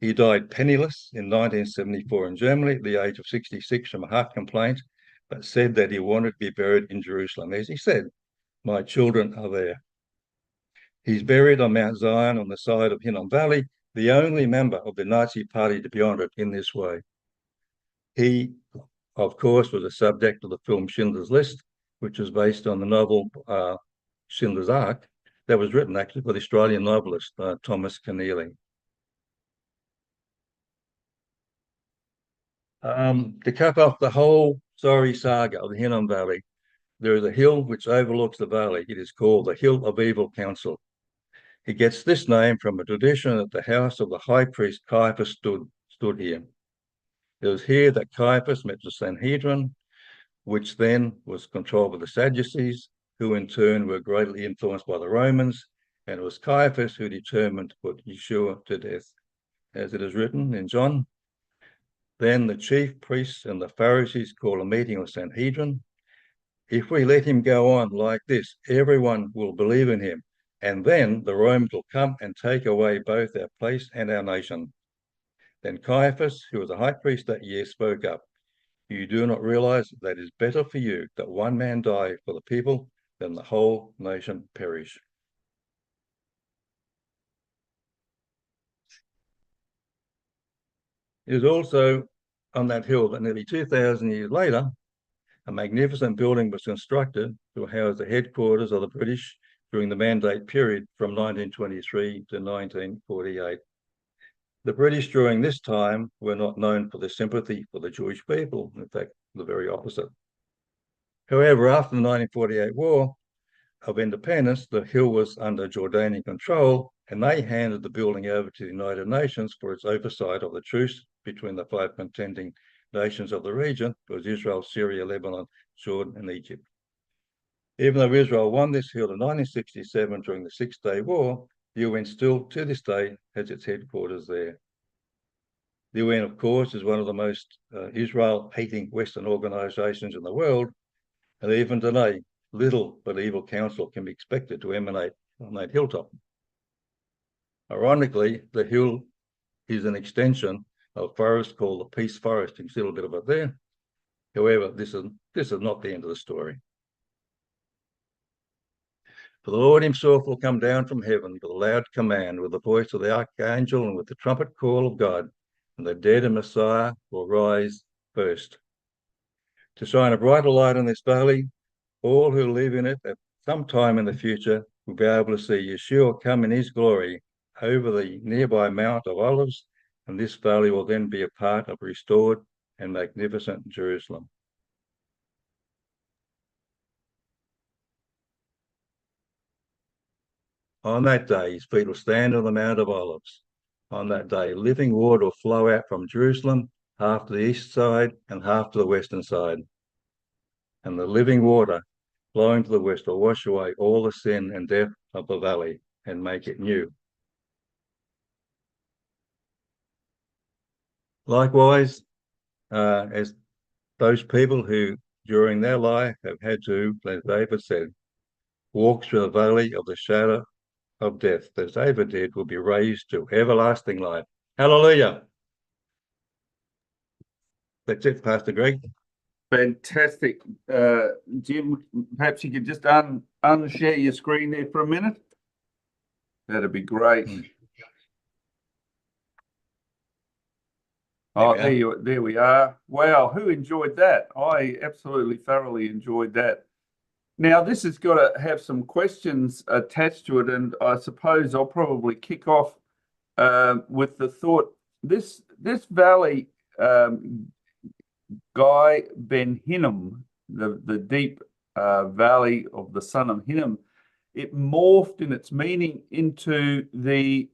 He died penniless in 1974 in Germany at the age of 66 from a heart complaint, but said that he wanted to be buried in Jerusalem. As he said, My children are there. He's buried on Mount Zion on the side of Hinnom Valley, the only member of the Nazi Party to be honoured in this way. He, of course, was the subject of the film Schindler's List, which was based on the novel Schindler's Ark that was written actually by the Australian novelist Thomas Keneally. To cap off the whole sorry saga of the Hinnom Valley, there is a hill which overlooks the valley. It is called the Hill of Evil Counsel. It gets this name from a tradition that the house of the high priest Caiaphas stood here. It was here that Caiaphas met the Sanhedrin, which then was controlled by the Sadducees, who in turn were greatly influenced by the Romans, and it was Caiaphas who determined to put Yeshua to death. As it is written in John, then the chief priests and the Pharisees called a meeting of Sanhedrin. If we let him go on like this, everyone will believe in him, and then the Romans will come and take away both our place and our nation. Then Caiaphas, who was a high priest that year, spoke up. You do not realize that it is better for you that one man die for the people than the whole nation perish. It is also on that hill that nearly 2,000 years later, a magnificent building was constructed to house the headquarters of the British during the Mandate period from 1923 to 1948. The British during this time were not known for their sympathy for the Jewish people, in fact, the very opposite. However, after the 1948 War of Independence, the hill was under Jordanian control, and they handed the building over to the United Nations for its oversight of the truce between the 5 contending nations of the region. It was Israel, Syria, Lebanon, Jordan, and Egypt. Even though Israel won this hill in 1967 during the Six-Day War, the UN still, to this day, has its headquarters there. The UN, of course, is one of the most Israel-hating Western organizations in the world, and even today, little but evil counsel can be expected to emanate from that hilltop. Ironically, the hill is an extension of a forest called the Peace Forest. You can see a little bit of it there. However, this is not the end of the story. For the Lord himself will come down from heaven with a loud command, with the voice of the archangel and with the trumpet call of God, and the dead in Messiah will rise first. To shine a brighter light in this valley, all who live in it at some time in the future will be able to see Yeshua come in his glory over the nearby Mount of Olives, and this valley will then be a part of restored and magnificent Jerusalem. On that day, his feet will stand on the Mount of Olives. On that day, living water will flow out from Jerusalem, half to the east side and half to the western side. And the living water flowing to the west will wash away all the sin and death of the valley and make it new. Likewise, as those people who during their life have had to, as David said, walk through the valley of the shadow of death, as David did, will be raised to everlasting life. Hallelujah. That's it, Pastor Greg. Fantastic. Jim, perhaps you could just unshare your screen there for a minute. That'd be great. Oh, there we are. Wow, who enjoyed that? I absolutely thoroughly enjoyed that. Now, this has got to have some questions attached to it, and I suppose I'll probably kick off with the thought, this valley, Guy Ben Hinnom, the deep valley of the son of Hinnom, it morphed in its meaning into the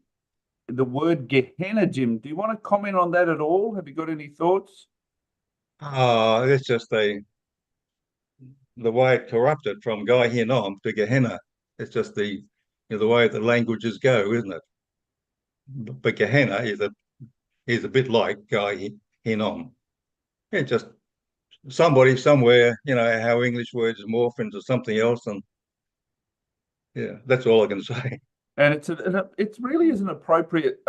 word Gehenna, Jim. Do you want to comment on that at all? Have you got any thoughts? Oh, it's just the way it corrupted from Guy Hinnom to Gehenna. It's just the way the languages go, isn't it? But Gehenna is a bit like Guy Hinnom. It's just somebody somewhere, how English words morph into something else, and yeah, that's all I can say. And it really is an appropriate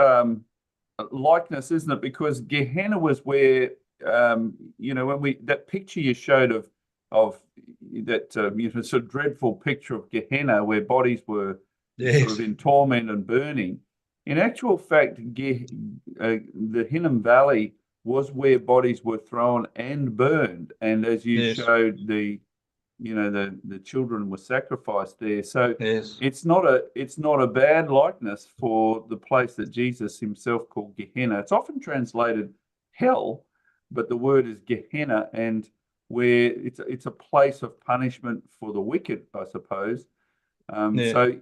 likeness, isn't it? Because Gehenna was where when that picture you showed of of that sort of dreadful picture of Gehenna where bodies were sort of in torment and burning. In actual fact, the Hinnom Valley was where bodies were thrown and burned, and as you showed, the children were sacrificed there. So it's not a bad likeness for the place that Jesus himself called Gehenna. It's often translated hell, but the word is Gehenna, and where it's a place of punishment for the wicked, I suppose. So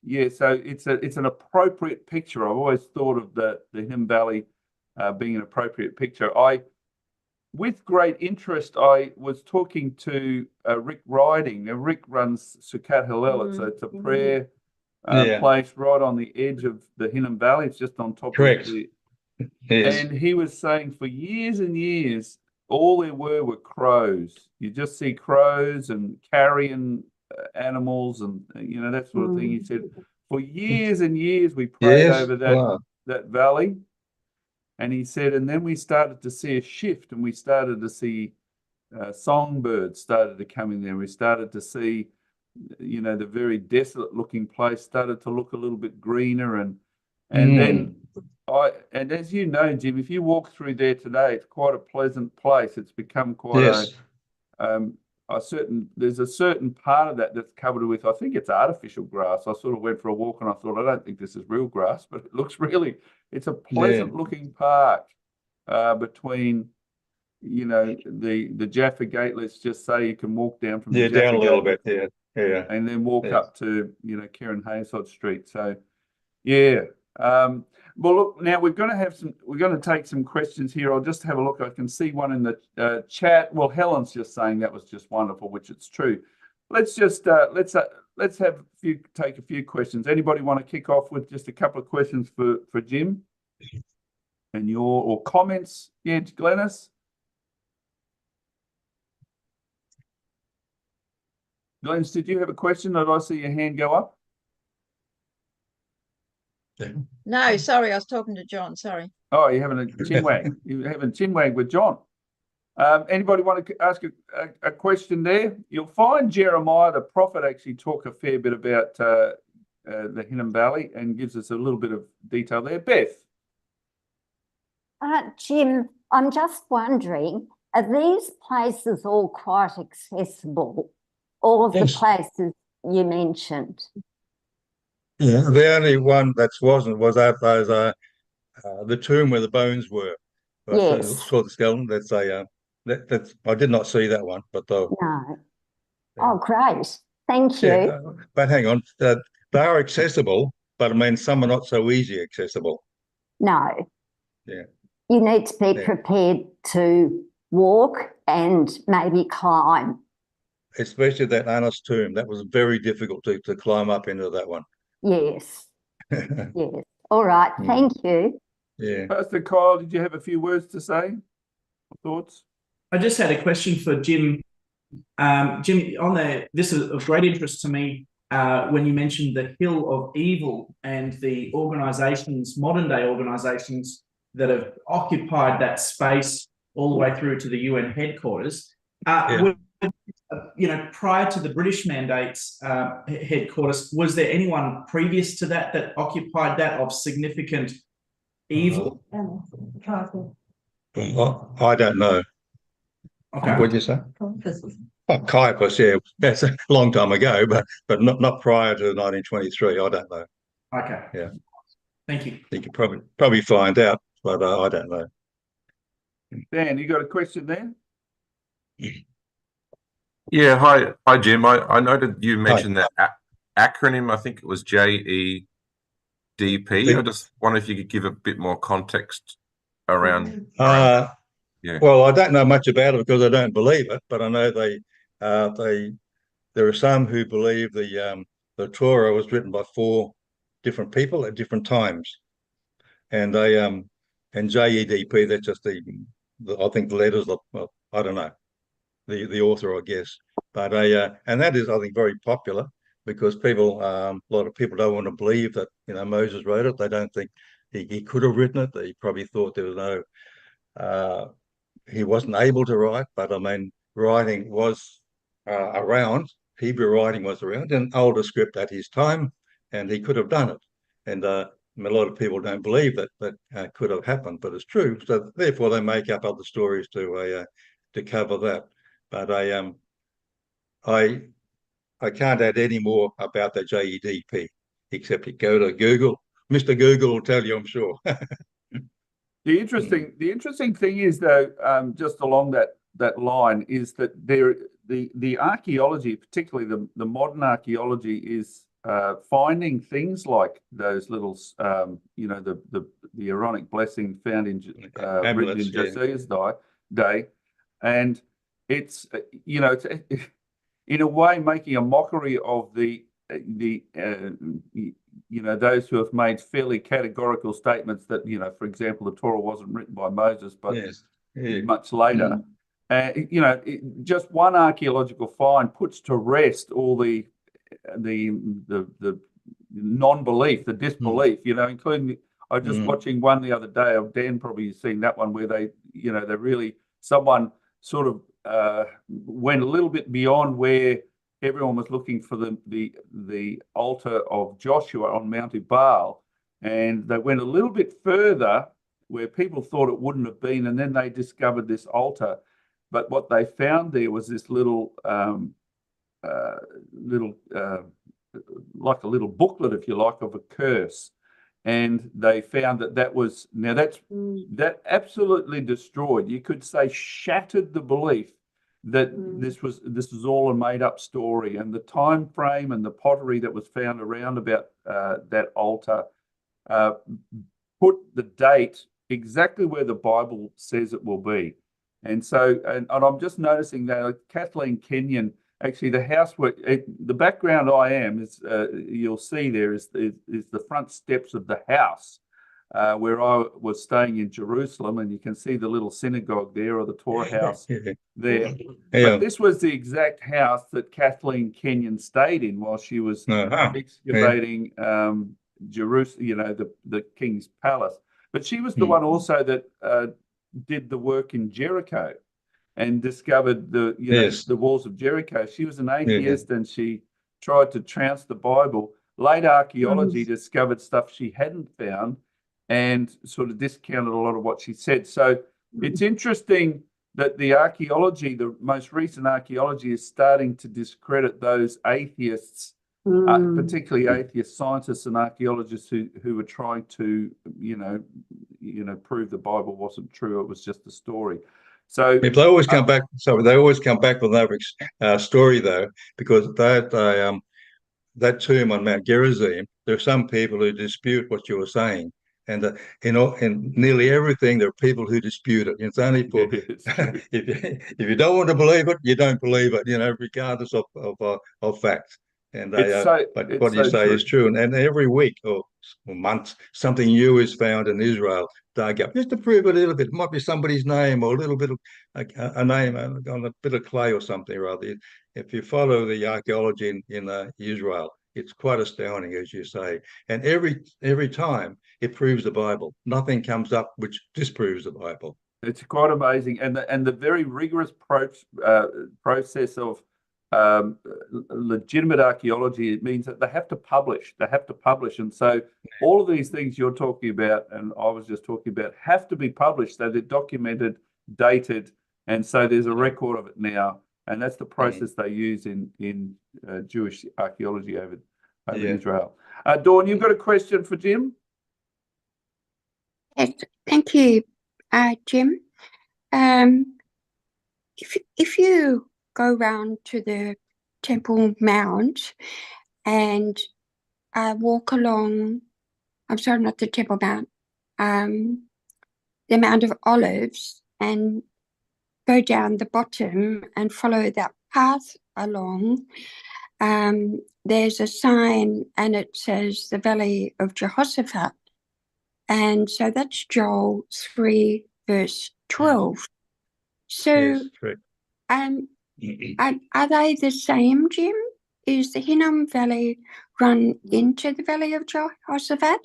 it's an appropriate picture. I've always thought of the Hinnom Valley being an appropriate picture. With great interest, I was talking to Rick Riding. Now, Rick runs Sukkot Hillel. It's a prayer place right on the edge of the Hinnom Valley. It's just on top of the. And he was saying for years and years, all there were crows. You just see crows and carrion animals and that sort of thing. He said for years and years we prayed over that valley. And he said, and then we started to see a shift, and we started to see songbirds started to come in there. We started to see, the very desolate looking place started to look a little bit greener. And then as you know, Jim, if you walk through there today, it's quite a pleasant place. It's become quite there's a certain part of that that's covered with, I think it's artificial grass. I sort of went for a walk and I thought, I don't think this is real grass, but it looks it's a pleasant looking park between, the Jaffa Gate. Let's just say you can walk down from the Jaffa down a little Gate, bit, and then walk up to, Karen Haysod Street. So, well, look, now we're going to take some questions here. I'll just have a look. I can see one in the chat. Well, Helen's just saying that was just wonderful, which it's true. Let's just let's take a few questions. Anybody want to kick off with just a couple of questions for Jim and or comments? Yeah, Glennis. Glennis, did you have a question? Did I see your hand go up? No, sorry, I was talking to John. Sorry. Oh, you're having a chinwag. You're having a chinwag with John. Anybody want to ask a question there? You'll find Jeremiah, the prophet, actually talk a fair bit about the Hinnom Valley and gives us a little bit of detail there. Beth. Jim, I'm just wondering, are these places all quite accessible? All of the places you mentioned? Yeah, the only one that wasn't was out those the tomb where the bones were. Yes. Called the skeleton. That's that's I did not see that one, but no. Oh, great. Thank you. But hang on, they are accessible, but I mean some are not so easy accessible. No. Yeah. You need to be prepared to walk and maybe climb. Especially that Anna's tomb. That was very difficult to climb up into that one. Yes. Yes. All right. Thank you. Yeah. Pastor Kyle, did you have a few words to say? Thoughts? I just had a question for Jim. Jim, this is of great interest to me when you mentioned the hill of evil and the organisations, modern day organisations that have occupied that space all the way through to the UN headquarters. Prior to the British mandate's headquarters, was there anyone previous to that occupied that of significant evil? I don't know. Okay. What'd you say? Caiaphas, yeah. That's a long time ago, but not prior to 1923. I don't know. Okay. Yeah. Thank you. You could probably find out, but I don't know. Dan, you got a question there? Yeah, hi, Jim. I noted you mentioned that acronym. I think it was JEDP. I just wonder if you could give a bit more context around. Well, I don't know much about it because I don't believe it, but I know there are some who believe the Torah was written by 4 different people at different times, and JEDP. That's just I think the letters. I don't know. The author, I guess, but and that is, I think, very popular because a lot of people don't want to believe that Moses wrote it. They don't think he could have written it. They probably thought there was he wasn't able to write. But I mean, writing was around, Hebrew writing was around, an older script at his time, and he could have done it. And a lot of people don't believe that could have happened, but it's true. So therefore, they make up other stories to cover that. But I can't add any more about the JEDP, except you go to Google. Mr. Google will tell you, I'm sure. The interesting thing is, though, just along that line, is that the archaeology, particularly the modern archaeology, is finding things like those little, the Aaronic blessing found in written in Josiah's day, and it's it's in a way making a mockery of those who have made fairly categorical statements that, for example, the Torah wasn't written by Moses, but much later. Just one archaeological find puts to rest all the non-belief, the disbelief, including, I was just watching one the other day, Dan probably has seen that one, where they really, someone sort of went a little bit beyond where everyone was looking for the altar of Joshua on Mount Ebal, and they went a little bit further where people thought it wouldn't have been, and then they discovered this altar. But what they found there was this little like a little booklet, if you like, of a curse. And they found that absolutely destroyed, you could say, shattered the belief that this was all a made-up story. And the time frame and the pottery that was found around about that altar put the date exactly where the Bible says it will be. And so, and I'm just noticing that Kathleen Kenyon, actually, the house where the background I am is, you'll see there is the front steps of the house where I was staying in Jerusalem, and you can see the little synagogue there, or the Torah house there. But this was the exact house that Kathleen Kenyon stayed in while she was excavating Jerusalem, the king's palace. But she was the one also that did the work in Jericho and discovered the walls of Jericho. She was an atheist, and she tried to trounce the Bible. Later archaeology discovered stuff she hadn't found and sort of discounted a lot of what she said. So it's interesting that the archaeology, the most recent archaeology, is starting to discredit those atheists, particularly atheist scientists and archaeologists who were trying to, prove the Bible wasn't true. It was just a story. So they always come back. So they always come back with another story, though, because that tomb on Mount Gerizim, there are some people who dispute what you were saying, and in nearly everything, there are people who dispute it. It's only for if you don't want to believe it, you don't believe it. Regardless of facts. And but what you say is true. And every week or month, something new is found in Israel, dug up, just to prove it a little bit. It might be somebody's name, or a little bit of a name on a bit of clay or something or other. If you follow the archaeology in Israel, it's quite astounding, as you say. And every time it proves the Bible. Nothing comes up which disproves the Bible. It's quite amazing. And the very rigorous process of legitimate archaeology, it means that they have to publish. And so all of these things you're talking about, and I was just talking about, have to be published. So they're documented, dated, and so there's a record of it now. And that's the process they use in Jewish archaeology over Israel. Dawn, you've got a question for Jim? Yes, thank you, Jim. If you go round to the Temple Mount and walk along, I'm sorry, not the Temple Mount, the Mount of Olives, and go down the bottom and follow that path along, there's a sign and it says the Valley of Jehoshaphat. And so that's Joel 3, verse 12. So yes, are they the same, Jim? Is the Hinnom Valley run into the Valley of Jehoshaphat,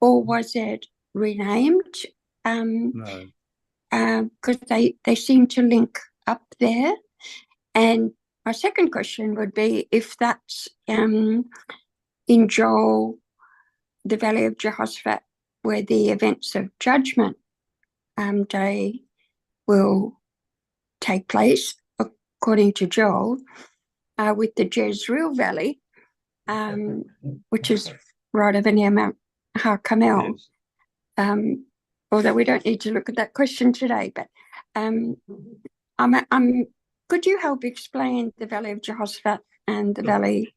or was it renamed? No. Because they seem to link up there. And my second question would be if that's in Joel, the Valley of Jehoshaphat, where the events of Judgment Day will take place, according to Joel, with the Jezreel Valley, which is right over near Mount Har Carmel. Yes. Although we don't need to look at that question today, but could you help explain the Valley of Jehoshaphat and the valley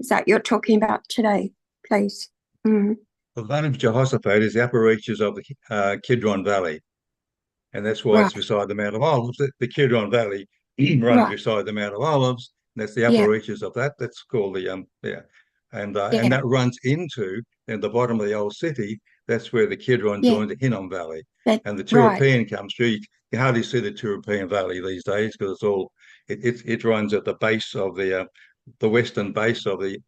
that you're talking about today, please? The Valley of Jehoshaphat is the upper reaches of the Kidron Valley, and that's why it's beside the Mount of Olives. The Kidron Valley runs beside the Mount of Olives, and that's the upper reaches of that. That's called the and that runs into the bottom of the old city. That's where the Kidron joins the Hinnom Valley, and the Tirapian comes through. You hardly see the Tirapian Valley these days because it's all it runs at the base of the western base of the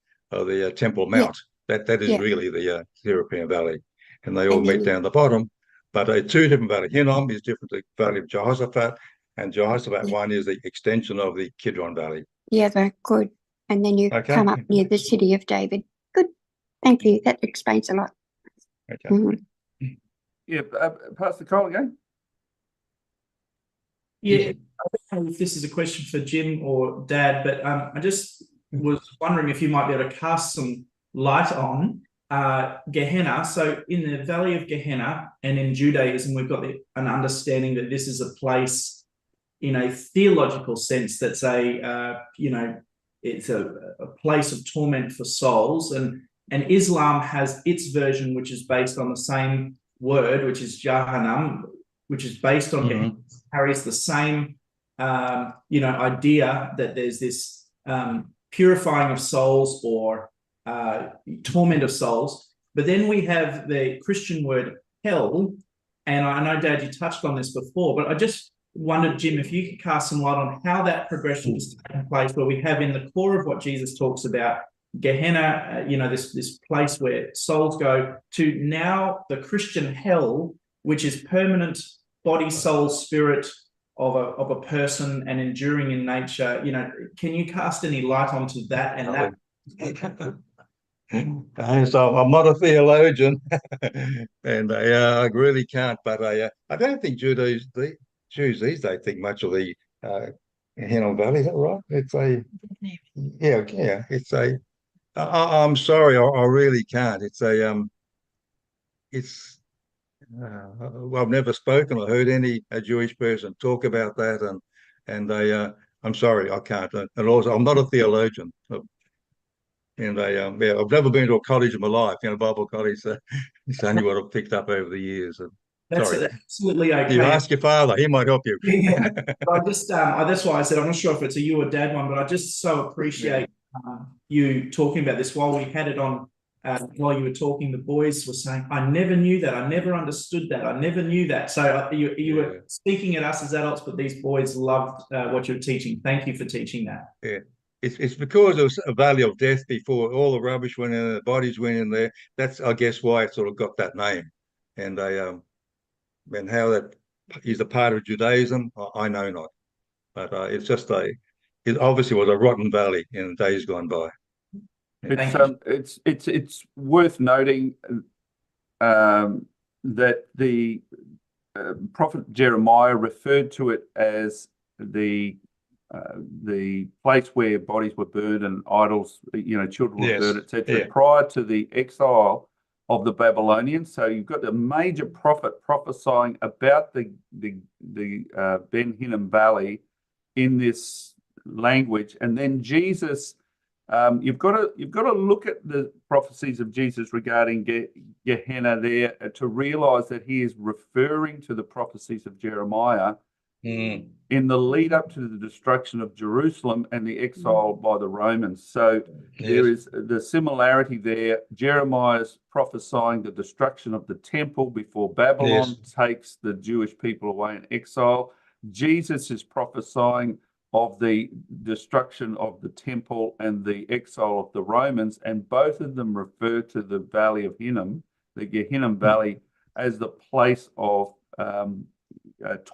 Temple Mount. That is really the Tirapian Valley, and they all meet down the bottom. But two different valleys. Hinnom is different to the Valley of Jehoshaphat, and Jehoshaphat one is the extension of the Kidron Valley. Yeah, very good. And then you come up near the city of David. Good. Thank you. That explains a lot. Okay. Yeah, Pastor Cole again. Yeah, I don't know if this is a question for Jim or Dad, but I just was wondering if you might be able to cast some light on Gehenna. So in the Valley of Gehenna and in Judaism, we've got an understanding that this is a place in a theological sense that's it's a place of torment for souls. And Islam has its version, which is based on the same word, which is Jahannam, which is based on Gehenna, carries the same idea that there's this purifying of souls or torment of souls. But then we have the Christian word hell, and I know, Dad, you touched on this before, but I just wondered, Jim, if you could cast some light on how that progression is taking place, where we have in the core of what Jesus talks about Gehenna, this place where souls go, to now the Christian hell, which is permanent body, soul, spirit of a person and enduring in nature. Can you cast any light onto that and that? So I'm not a theologian, and I really can't. But I don't think Jews these days think much of the Hinnom Valley. Is that right? It's It's a. I'm sorry, I really can't. It's a I've never spoken or heard a Jewish person talk about that, and I'm sorry, I can't. And also, I'm not a theologian. And I've never been to a college in my life, Bible college. It's only what I've picked up over the years. That's sorry. absolutely okay. You ask your father; he might help you. Yeah, I just that's why I said I'm not sure if it's a you or Dad one, but I just so appreciate you talking about this. While we had it on, while you were talking, the boys were saying, "I never knew that. I never understood that. I never knew that." So you were speaking at us as adults, but these boys loved what you're teaching. Thank you for teaching that. Yeah. It's because it was a valley of death before all the rubbish went in, the bodies went in there. That's, I guess, why it sort of got that name. And and how that is a part of Judaism, I know not. But it's just it obviously was a rotten valley in days gone by. It's worth noting that the prophet Jeremiah referred to it as the place where bodies were burned and idols, children were burned, etc. Prior to the exile of the Babylonians. So you've got the major prophet prophesying about the Ben Hinnom Valley in this language, and then Jesus. You've got to look at the prophecies of Jesus regarding Gehenna there to realize that he is referring to the prophecies of Jeremiah in the lead up to the destruction of Jerusalem and the exile by the Romans. So there is the similarity there. Jeremiah's prophesying the destruction of the temple before Babylon takes the Jewish people away in exile. Jesus is prophesying of the destruction of the temple and the exile of the Romans, and both of them refer to the Valley of Hinnom, the Hinnom Valley, as the place of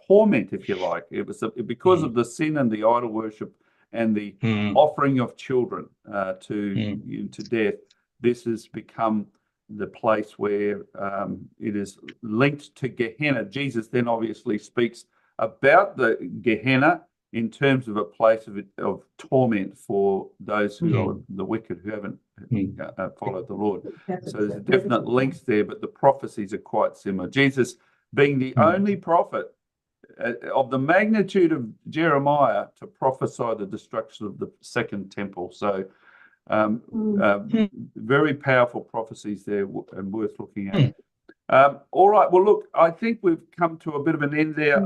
torment, if you like. It was because of the sin and the idol worship and the Mm. offering of children to death. This has become the place where it is linked to Gehenna. Jesus then obviously speaks about the Gehenna in terms of a place of torment for those who are the wicked, who haven't followed the Lord. So there's a definite links there, but the prophecies are quite similar. Jesus being the only prophet of the magnitude of Jeremiah to prophesy the destruction of the second temple. So very powerful prophecies there and worth looking at. All right. Well, look, I think we've come to a bit of an end there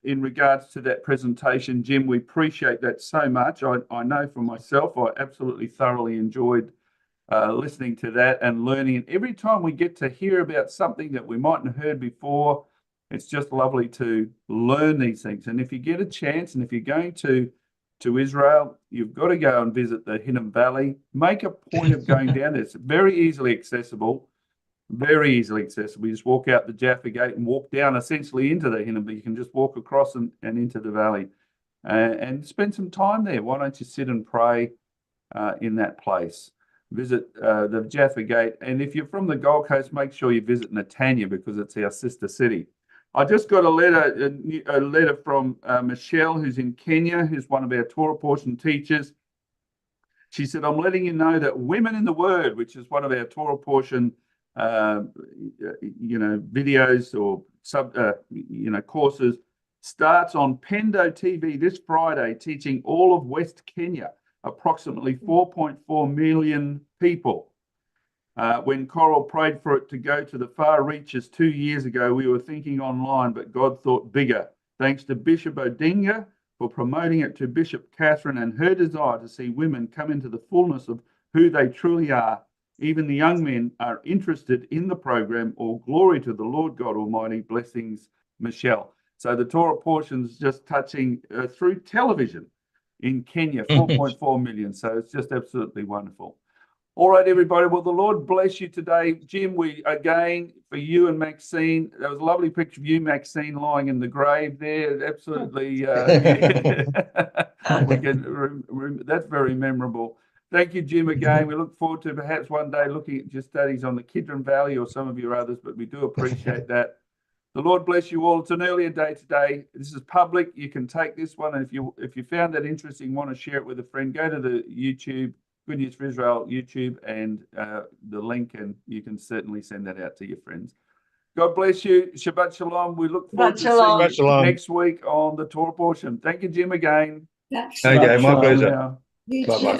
in regards to that presentation. Jim, we appreciate that so much. I know for myself, I absolutely thoroughly enjoyed listening to that and learning. And every time we get to hear about something that we mightn't have heard before, it's just lovely to learn these things. And if you get a chance, and if you're going to Israel, you've got to go and visit the Hinnom Valley. Make a point of going down there. It's very easily accessible. Very easily accessible. You just walk out the Jaffa Gate and walk down essentially into the Hinnom, but you can just walk across and into the valley and spend some time there. Why don't you sit and pray in that place? Visit the Jaffa Gate. And if you're from the Gold Coast, make sure you visit Netanya because it's our sister city. I just got a letter from Michelle, who's in Kenya, who's one of our Torah portion teachers. She said, I'm letting you know that Women in the Word, which is one of our Torah portion videos or courses, starts on Pendo TV this Friday, teaching all of West Kenya, approximately 4.4 million people. When Coral prayed for it to go to the far reaches 2 years ago, we were thinking online, but God thought bigger. Thanks to Bishop Odinga for promoting it to Bishop Catherine and her desire to see women come into the fullness of who they truly are. Even the young men are interested in the program. All glory to the Lord God Almighty. Blessings, Michelle. So the Torah portion's just touching through television in Kenya, 4.4 million. So it's just absolutely wonderful. All right, everybody. Well, the Lord bless you today. Jim, we again, for you and Maxine, that was a lovely picture of you, Maxine, lying in the grave there. Absolutely. That's very memorable. Thank you, Jim, again. We look forward to perhaps one day looking at your studies on the Kidron Valley or some of your others, but we do appreciate that. The Lord bless you all. It's an earlier day today. This is public. You can take this one, and if you found that interesting, want to share it with a friend, go to the YouTube, Good News for Israel YouTube, and the link, and you can certainly send that out to your friends. God bless you. Shabbat Shalom. We look forward to seeing you next week on the Torah portion. Thank you, Jim, again. Okay, my pleasure. Bye-bye.